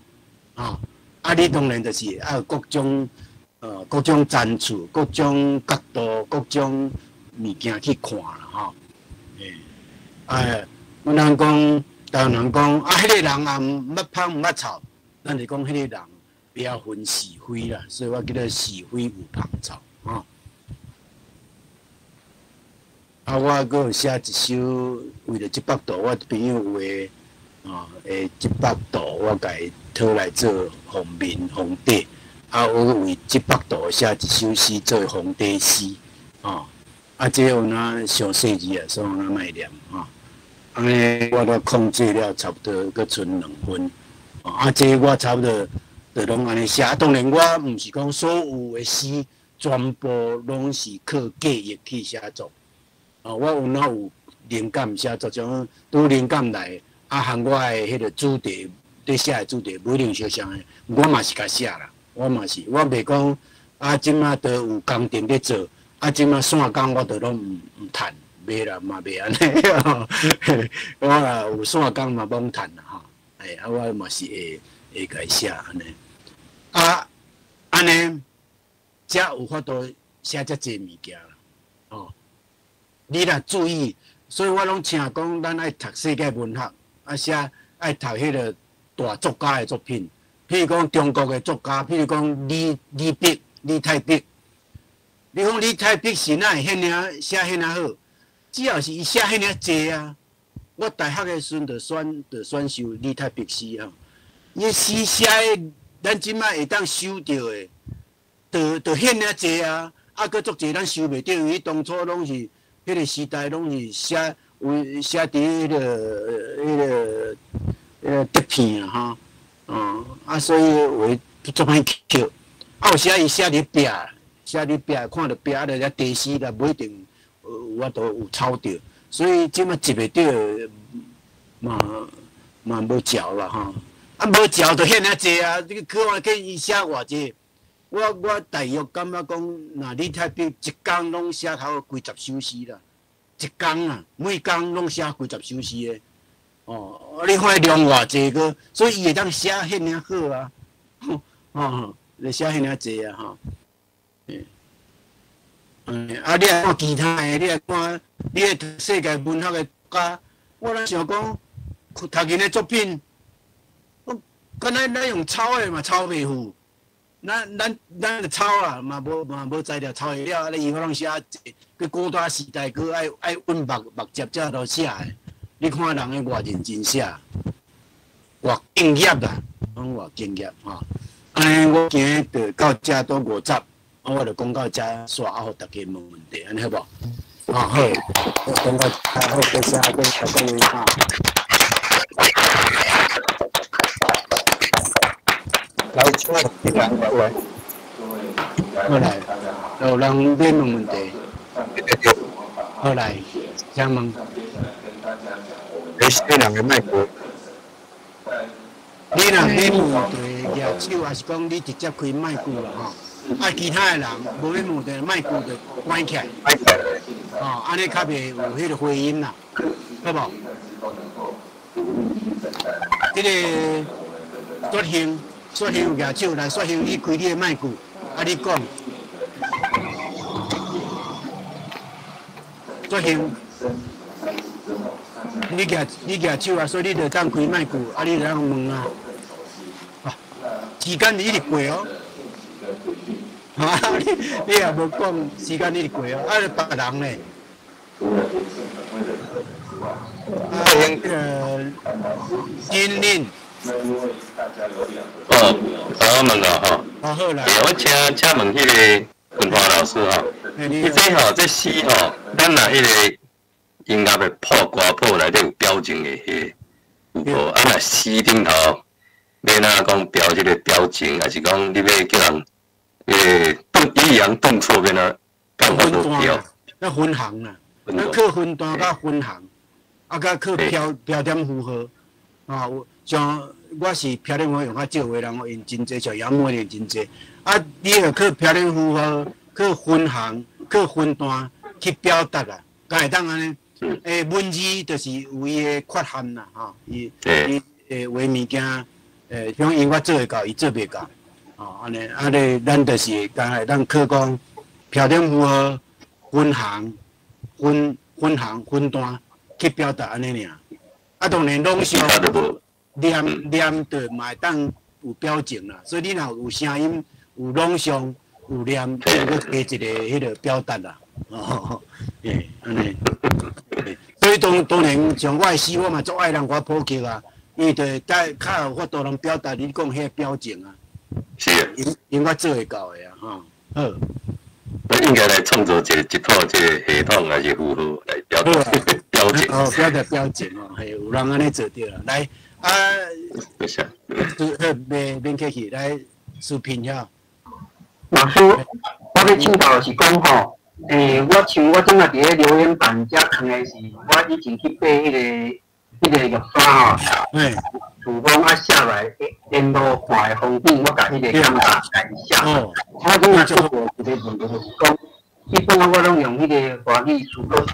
你当然就是有各种赞处、各种角度、各种物件去看啦，我人讲，当人讲迄个人也毋捌芳毋捌臭。咱就讲，迄个人不要分是非啦，所以我叫做是非有芳草我阁有写一首，为了100度，我朋友有诶100度，我甲伊讨来做封面封底，我为100度写一首诗做封底诗这有哪上细字所以我哪卖念安尼我都控制了，差不多阁剩2分。这我差不多就拢安尼写。当然，我毋是讲所有的诗全部拢是靠记忆去写作。我有哪有灵感写作，种拄灵感来，含我的迄个主题，对写的主题不一定相像的。我嘛是甲写啦，我袂讲即马都有工程咧做，即马线工我都拢毋趁，袂啦嘛袂安尼。我有线工嘛罔趁啦我嘛是会甲伊写安尼，安尼才有法度写遮济物件啦。你若注意，所以我拢请讲，咱爱读世界文学，写爱读迄个大作家的作品，譬如讲中国的作家，譬如讲李太白。你讲李太白是哪会写遐尔好？只要是伊写遐尔济啊。我大学的时阵就选修李太白诗伊诗写的，咱即摆会当收到的，就遐尔济啊！佫足济咱收袂到，因为当初拢是迄个时代拢是写伫迄个碟片所以为足歹扣。有时伊写伫壁，看到壁就遐地诗啦，不一定我都有抄到。所以即摆集袂到，嘛无照啦无照就遐尔济啊！你看我见伊写偌济，我大约感觉讲，那李太白一工拢写头几十首诗啦，一工啊，每工拢写几十首诗的。你看量偌济个，所以伊会当写遐尔好啊，就写遐尔济啊你来看其他的，你来看你的世界文学的作家，我咧想讲，读因的作品，敢若咱用抄的嘛抄袂赴，咱的草啊，嘛无材料草会了，安尼伊可能写个古代时代，佮爱温目接才都写的。你看人个偌认真写，偌敬业啦，讲偌敬业吼。安尼我今日就到遮都50，我就讲到遮煞，互大家问问题，安尼好无？好，我讲到好，多谢大家哈。来，请问一两位，好来，有人要问问题，好来，请问。这两个麦克，你若要问题举手，还是讲你直接开麦克啦吼？啊，其他的人无要问题，麦克就关起来，麦克，哦，安尼较袂有迄个回音啦，好无？这个作兴举手来，作兴你开你的麦克，啊，你讲，作兴。你举手啊，所以你就当开麦克，啊，你就当问啊。时间你一直过哦，啊，你也无讲时间一直过哦，啊，别人咧，金玲，我问啊吼，好啦，我请问迄个文华老师吼，你这吼这诗吼，咱若迄个。音乐的破歌谱内底有表情的迄有无？啊，若诗顶头要哪讲标即个表情，还是讲你要叫人抑扬顿挫要哪讲法都标？那分行啦，咱靠分段甲分行，啊，甲靠标点符号啊，像我是标点符号用较少，的人用真济，像杨梅用真济。啊，你要靠标点符号、靠分行、靠分段去表达啊，才会当安尼。文字就是有伊个缺陷啦，吼，伊画物件，像音乐做会到，伊做袂到，吼，安尼，咱就是咱靠讲标点符号、分行、分段去表达安尼尔。啊，当然拢是念对嘛会当有表情啦，所以你若有声音、有朗诵、有念，就要加一个迄个表达啦，哦，安尼。所以当然，像我的诗，我嘛足爱人我普及啊，伊就较有法度能表达你讲迄个表情啊。是啊，因我做会到的啊，吼。好。我应该来创作一套这个系统还是符号来表达表情。哦，表达表情哦，系有人安尼做对啦。来啊，免客气，来视频遐。老师，我要请教是讲吼。我像我今仔伫咧留言板遮藏的是，我以前去爬迄个玉山吼，厨房啊写来沿路看的风景，我甲迄个感觉改写。我今仔做一个问题就是讲，一般我拢用迄个华语词歌写，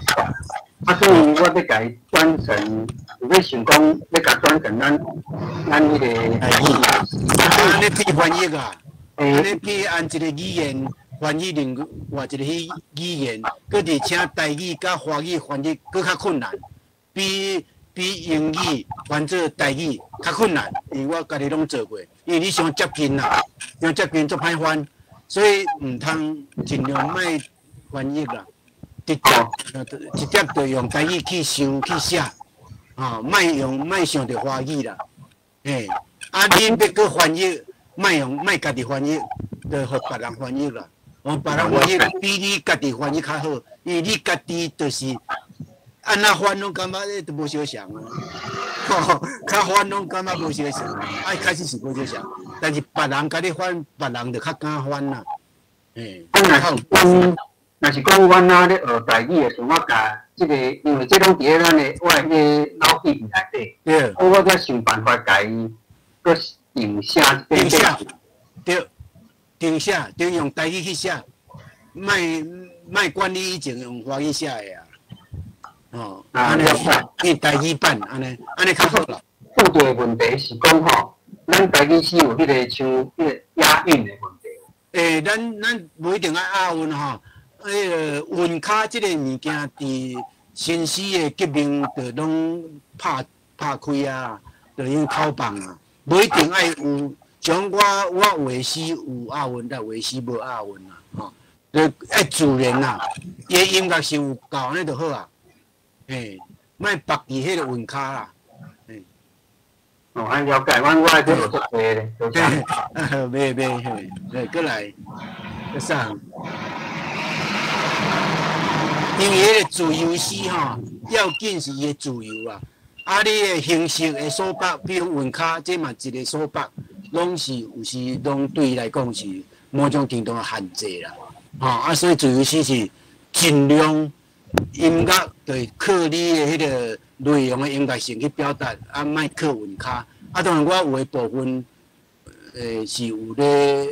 啊，所以我要甲伊转成，有要想讲要甲转成咱迄个安尼去翻译啊，安尼去按一个语言。翻译另外一个语言，佮而且台语甲华语翻译佮较困难，比英语翻做台语较困难，因为我家己拢做过，因为你上接近啦，上接近做歹翻，所以唔通尽量莫翻译啦，直接就用台语去想去写，啊，莫想着华语啦，啊，你要佮翻译，莫家己翻译，就互别人翻译啦。别人翻译比你家己翻译较好，因为你家己就是安那翻拢感觉都无相像啊，较翻拢感觉无相像，开始是无相像，但是别人家己翻，别人就较敢翻啦。若是讲阮仔咧学台语的时候，我甲即个，因为即拢伫咧咱的我迄个脑皮内底，我才想办法甲伊个影下。对。定写，就用台语去写，莫管你以前用华语写的啊。哦，安尼用台语版，安尼较好啦。遇到的问题是讲吼，咱台语是有迄个像迄个押韵的问题。咱无一定爱押韵吼，韵卡即个物件伫新诗的革命就拢拍开啊，就用偷放啊，无一定爱有像我画诗有押韵，但画诗无押韵啦，吼，爱自然啦，伊的音乐是有够安尼就好啊，嘿，莫绑伫迄个韵卡啦，嘿。哦，按了解，我爱去落足多咧，多谢。袂，过来，个啥？因为迄个自由诗吼，要紧是伊的自由啊。啊，你的形式的所绑，比如韵卡，这嘛一个所绑，拢是有时拢对伊来讲是某种程度的限制啦。啊，所以自由诗是尽量音乐对靠你的迄个内容的音乐性去表达，啊，莫靠韵卡。啊，当然我有的部分，是有咧，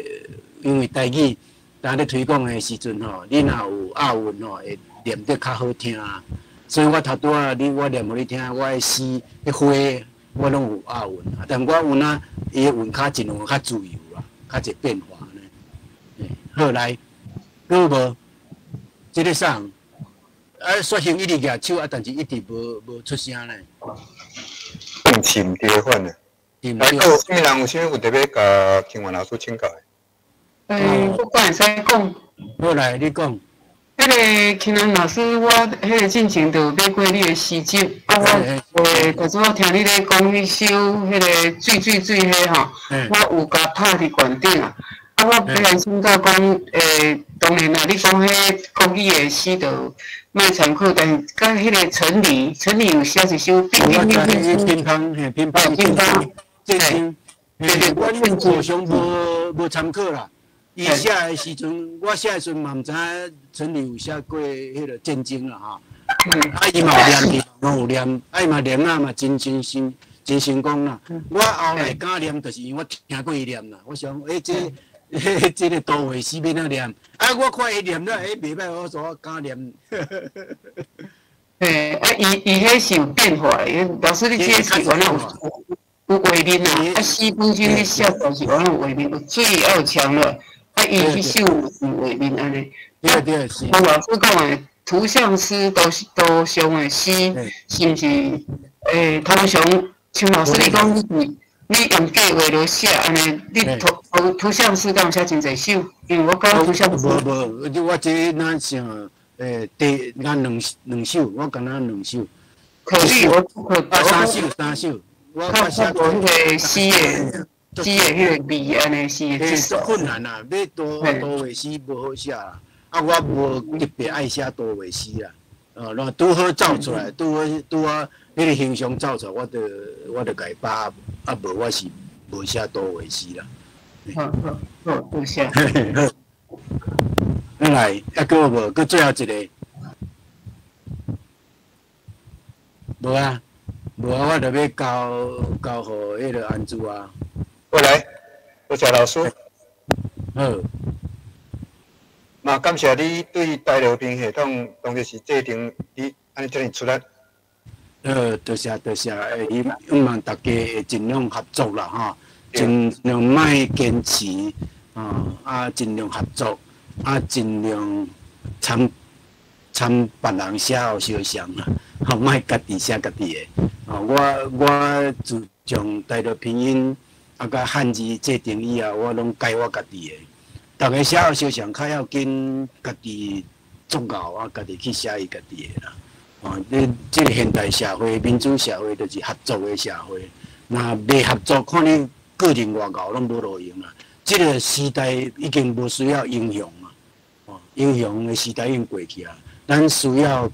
因为台语，当咧推广的时阵吼，你若有押韵吼，会念得较好听啊。所以我头拄仔我念互你听，我的诗迄花我拢有押韵啊，但我有哪伊的韵卡尽量较自由啦，较侪变化呢。好来，有无？即个啥？说行一直举手啊，但是一直无出声呢。更深地款啊！来，有啥物人有啥问题要甲清源老师请教的？我会使讲。好来，你讲。迄个清源老师，我迄个进前就买过你的诗集，啊，我就是我听你咧讲迄首迄个水迄吼，我有甲拍伫悬顶啊。啊，我本来想到讲，当然啦，你讲迄国语的诗就莫参考，但是甲迄个陈黎有写一首乒乓，这是，我互相无参考啦。伊写的时阵，我写的时阵嘛毋知影陈黎有写过迄个战争啦吼。啊，伊嘛有念，拢有念，啊伊嘛念啊嘛真成功啦。我后来敢念，就是因为我听过伊念啦。我想，这个都会诗要哪念？啊，我看伊念了，袂歹，我说我敢念。伊迄是有变化的，老师你这是原来有画面啊，啊诗本身你写就是原来有画面，有水也有墙了。啊，伊迄首有画面安尼，对是。我老师讲的图像诗都上的诗，是毋是？通常像老师你讲，你用计划来写安尼，你图像诗敢有写真侪首？因为我讲图像诗。无，我这哪像两首，我敢若两首。可以，三首，我写过迄个诗的。诗的迄个味安尼诗的足困难啦，要多画诗无好写啦。啊，我无特别爱写多画诗啦。那拄好走出来，拄好迄个形象走出来，我就家把啊无我是无写多画诗啦。好，多谢。咱来，还无？佮最后一个。无啊，我就要交互迄个安珠啊。过来，多谢老师。好，嘛感谢你对大和平系统当然是制定你安尼遮尔出力。多谢，希望大家会尽量合作啦，哈，尽量莫坚持，尽量合作，尽量参别人写后相像啦，莫家己写家己的。我自从大和拼音。甲汉字制定以后，我拢改我家己的。大家写后相像，较要紧家己作熬家己去写伊家己的啦。这个现代社会、民主社会，就是合作的社会。那袂合作，看你个人外交拢无路用啦。这个时代已经无需要英雄啊，英雄的时代已经过去啊。咱需要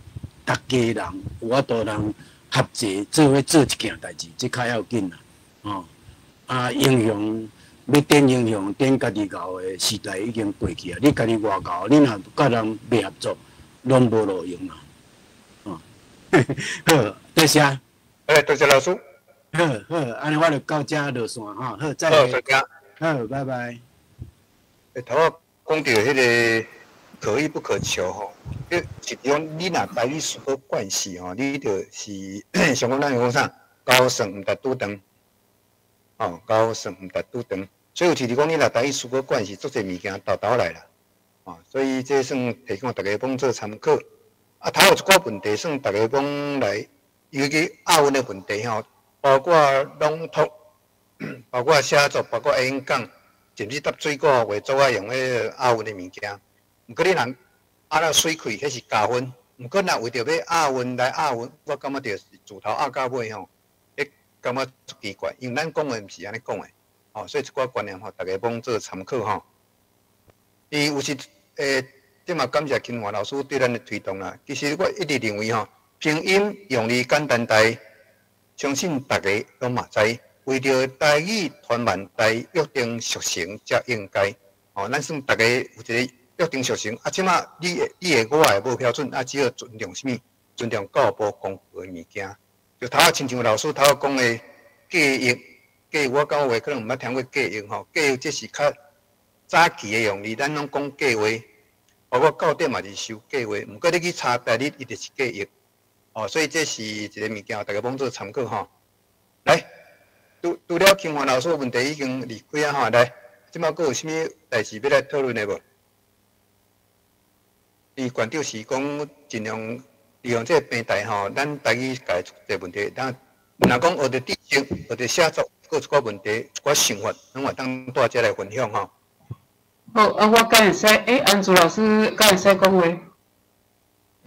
大家人有法度人合作，做一件代志，这较要紧啦。英雄要点英雄，点家己搞的时代已经过去啊！你家己外交，你若甲人袂合作，拢无路用啦。好，多谢。多谢老师。好，安尼我就到遮落线哈。好，再会。好，拜拜。头仔讲到迄个可遇不可求吼，是讲你若台语书好惯势吼，你就是像讲咱讲啥，高升毋达拄长。高升毋达拄长，所以有时讲你若台语书好惯势，足侪物件豆来啦。所以这算提供大家帮做参考。头有一寡问题算大家帮来，尤其押韵的问题吼，包括朗读、包括写作，包括演讲，甚至搭水果画作啊，用迄亚运的物件。毋过你人那水开，迄是加分。毋过若为着要亚运来亚运，我感觉着是自头压到尾吼，迄感觉足奇怪，因为咱讲的毋是安尼讲的。所以一寡观念大家帮做参考吼。伊有时即嘛感谢清华老师对咱的推动啦。其实我一直认为拼音用字简单台，相信大家拢嘛知。为着台语传万代约定俗成才应该。咱算大家有一个约定俗成。即马你的我的无标准，只要尊重什么？尊重教育部公布的物件。就头亲像老师头讲的记忆。记忆我讲话可能毋捌听过记忆记忆这是较早期的用字，咱拢讲计划，包括9点嘛是收计划，毋过你去查台语，伊就是记忆。所以这是一个物件，大家帮做参考来，除了清华老师的问题已经离开啊来，即摆佫有啥物代志要来讨论的无？伊馆长是讲尽量利用这个平台咱台语解决问题，若讲学着知识，学着写作。佫一寡问题、一寡想法，拢会当大家来分享好，我敢会使，安珠老师敢会使讲话？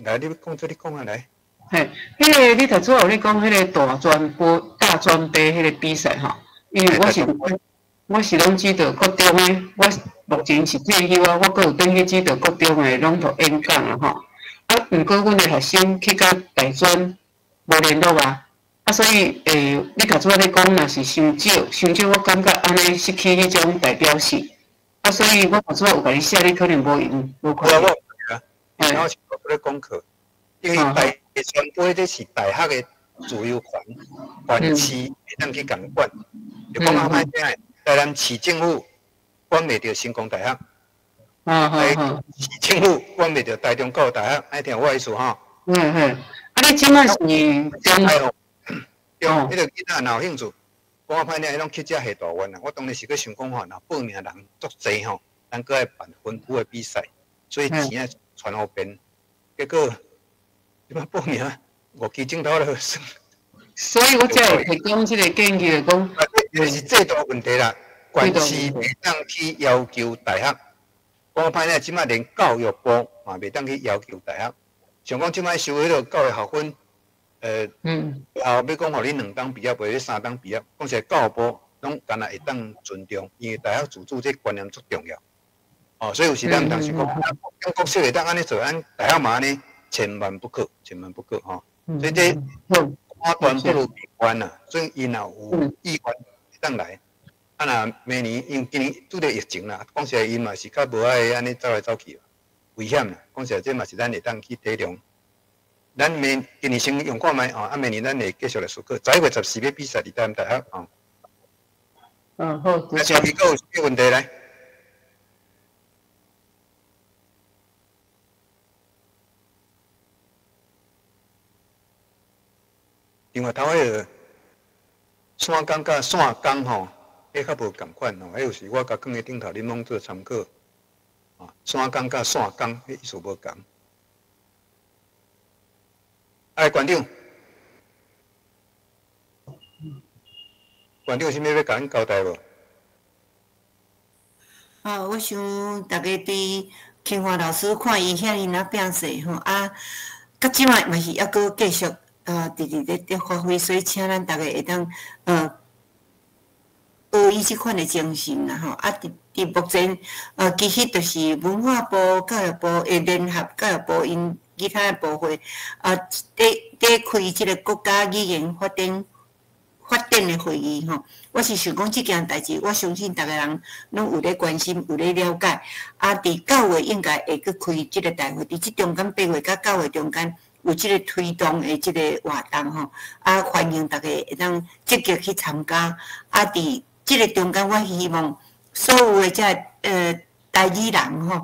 来，你讲做你讲啊，来。嘿，迄个你头拄有咧讲迄个大专杯迄个比赛因为我是拢指导国中的，我目前是退休我佫有转去指导国中的拢读演讲毋过阮的学生去到大专无联络所以你头拄仔咧讲，若是伤少，我感觉安尼失去迄种代表性。所以我头拄仔有甲你写，你可能无用，无看到。我是咧讲课，因为大专杯这是大学的自由权市会当去共管。就讲歹听的，台南市政府管袂着成功大学，市政府管袂着台中教育大学，爱听我意思你即摆是中？迄个囡仔若有兴趣，讲歹听，迄种去遮下大院我当然是去想讲若报名人足济咱搁爱办分区的比赛，所以钱传后边，结果即摆报名5期镜头了算。所以我才会提供即个建议讲，就是制度问题啦，县市袂当去要求大学，讲歹听，即摆连教育部嘛袂当去要求大学，像讲即摆收迄个教育学分。要讲，互你2档毕业，或者3档毕业，讲实教育部拢干那会当尊重，因为大学自主这观念足重要。所以有时咱毋通是讲，咱国小会当安尼做，咱大学嘛安尼，千万不可所以这花端不如闭关啦，所以因若有意愿会当来。若明年因今年拄着疫情啦，讲实因嘛是较无爱安尼走来走去，危险啦。讲实这嘛是咱会当去体谅。咱今年先用看卖明年咱会继续来思考。11月14要比赛伫台南大学好。那下面有啥问题来？另外头迄个线工甲线工迄较无共款迄有时我甲放喺顶头，恁拢做参考。线工甲线工迄意思无共。馆长，有啥物要甲咱交代无？我想大家对清华老师看伊遐尼变势到即摆嘛是抑阁继续直咧发挥，所以请咱大家会当学伊即款的精神啦伫目前其实就是文化部、教育部会联合教育部因。其他的部会在开即个国家语言发展的会议我是想讲即件代志，我相信逐个人拢有咧关心，有咧了解。伫9月应该会去开即个大会，伫即中间8月到9月中间有即个推动的即个活动欢迎大家会当积极去参加。伫即个中间，我希望所有的台语人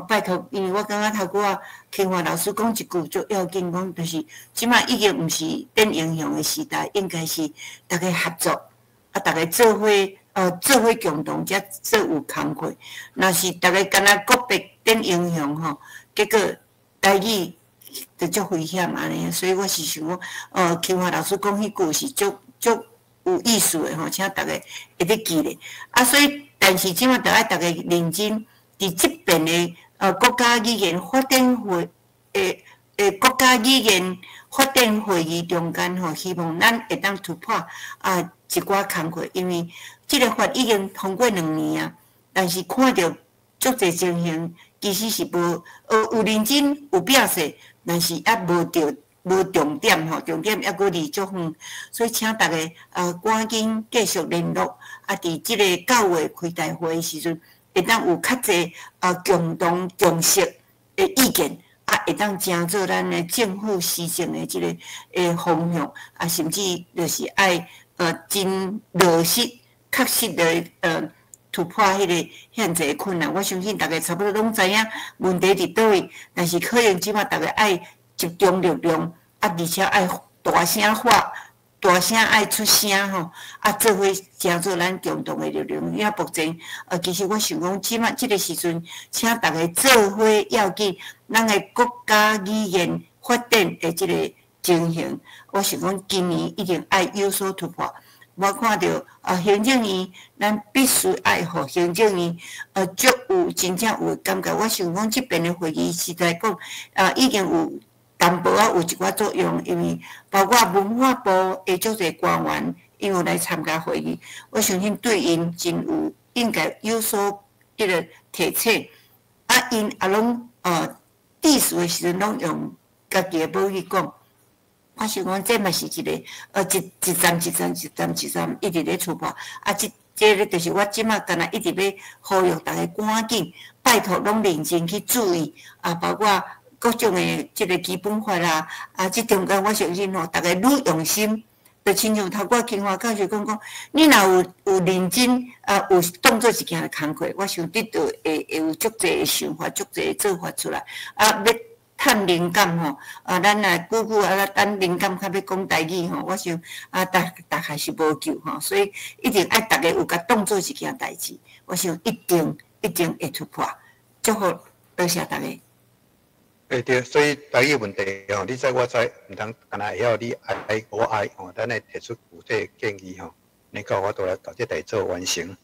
拜托，因为我感觉头拄仔清华老师讲一句足要紧，讲就是即摆已经毋是电影响的时代，应该是大家合作，大家做伙共同才做有工课。若是大家干那个别电影响结果台语就足危险安尼。所以我是想讲，清华老师讲迄句是足有意思的吼，请大家会得记咧。啊，所以但是即马着爱大家认真，伫即边的国家语言发展会国家语言发展会议中间吼，希望咱会当突破一寡工课，因为即个法已经通过2年啊，但是看到足侪情形，其实是有认真有表示，但是也无重点吼，重点还佫离足远，所以请大家赶紧继续联络，伫即个9月开大会的时阵，会当有较侪共同共识的意见。会当正做咱的政府施政的即个方向，甚至就是爱真落实、确实的突破迄个现在的困难。我相信大家差不多拢知影问题伫倒位，但是可能即马大家爱集中力量，而且爱大声话。大声爱出声吼，做伙正做咱共同的力量。因为目前其实我想讲，即马即个时阵，请大家做伙要紧，咱的国家语言发展的即个情形，我想讲今年一定爱有所突破。我看到行政院，咱必须爱互行政院足有真正有感觉。我想讲即边的会议实在讲已经有。淡薄有一寡作用，因为包括文化部的足侪官员，因为来参加会议，我相信对因真有应该有所迄个提醒。因也拢致辞的时阵拢用家己的母语讲，我想讲这嘛是一个一站一直咧出发。这个就是我即马干那一直要呼吁大家赶紧，拜托拢认真去注意包括。各种的即个基本法啦，即中间我相信吼，大家愈用心，就亲像头我清华教授讲，你若有认真有当做一件的工课，我想得到会有足侪的想法，足侪的做法出来。要趁灵感吼，咱来久等灵感较要讲台语吼，我想大概是无够吼，所以一定爱大家有甲当做一件代志，我想一定会突破。祝福，多谢大家。对，所以台语问题吼，你知我知，毋通干那会晓你爱我爱吼，咱来提出具体建议吼，你到我倒来搞这代做完成。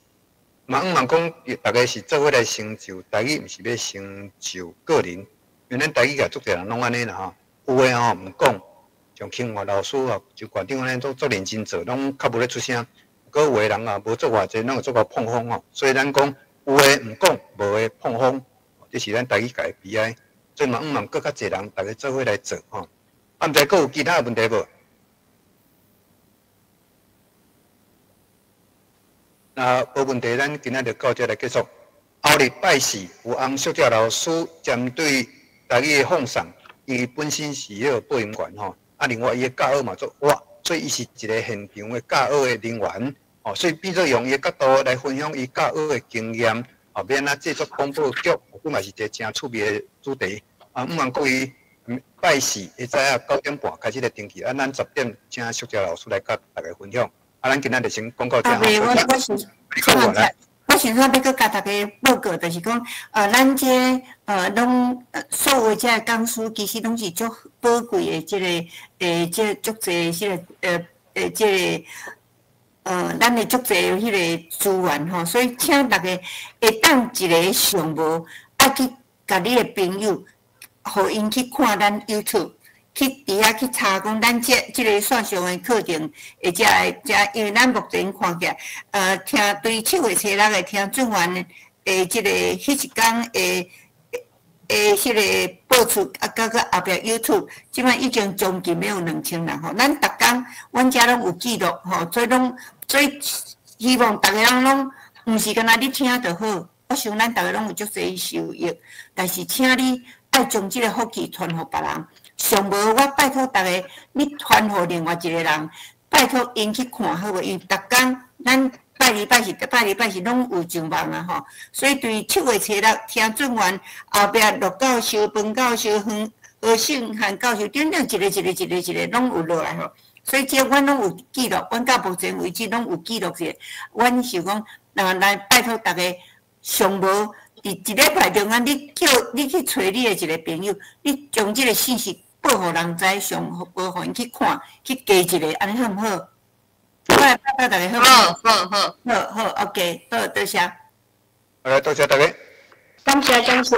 茫讲，大家是做伙来成就台语，毋是要成就个人。因为咱台语也足侪人拢安尼啦吼，有诶吼毋讲，像清华老师吼，就馆长安尼都做认真做，拢较无咧出声。个有诶人无做偌济，拢会做到碰风吼。所以咱讲有诶毋讲，无诶碰风，这是咱台语家诶悲哀。所以茫搁较侪人，大家做伙来做吼。毋知搁有其他问题无？无问题，咱今仔就到这来结束。后日拜四有洪淑佳老师针对台语的放送，伊本身是迄个播音员吼，另外伊的教学嘛做我，所以伊是一个现场的教学的人员哦，所以变做用伊的角度来分享伊教学的经验。免制作广播剧，佮嘛是一个真趣味的主题。毋茫各位拜四会知影9点半开始来登记，咱10点请淑佳老师来甲大家分享。咱今仔就先讲到这。我想说要佮大家报告，就是讲咱这拢所有这讲师，其实拢是足宝贵的这足侪这个咱的足侪迄个资源吼，所以请大家会当一个项目，去甲你的朋友，互因去看咱 YouTube， 去伫遐去查讲咱即个线上的课程，或者因为咱目前看起来，听对7月初6的听准完即个迄一天迄个播出到后壁 YouTube， 即摆已经将近要有2000人吼。咱逐工，阮遮拢有记录吼，所以希望逐个人拢毋是干那你听就好。我想咱逐个拢有足侪受益，但是请你爱将即个福气传互别人。上无我拜托逐个，你传互另外一个人，拜托因去看好无？因为逐工咱拜礼拜是拢有上网啊吼，所以对7月初6听准完后壁陆教授、彭教授、何信涵教授，等等一个拢有落来吼。所以这阮拢有记录，阮到目前为止拢有记录者。阮想讲，来拜托大家，上无伫一礼拜中间，你去找你的一个朋友，你将这个信息报互人知，上报互因去看，去加一个，安尼好毋好？拜拜大家好。好，OK，好，多谢。好，多谢大家。感谢。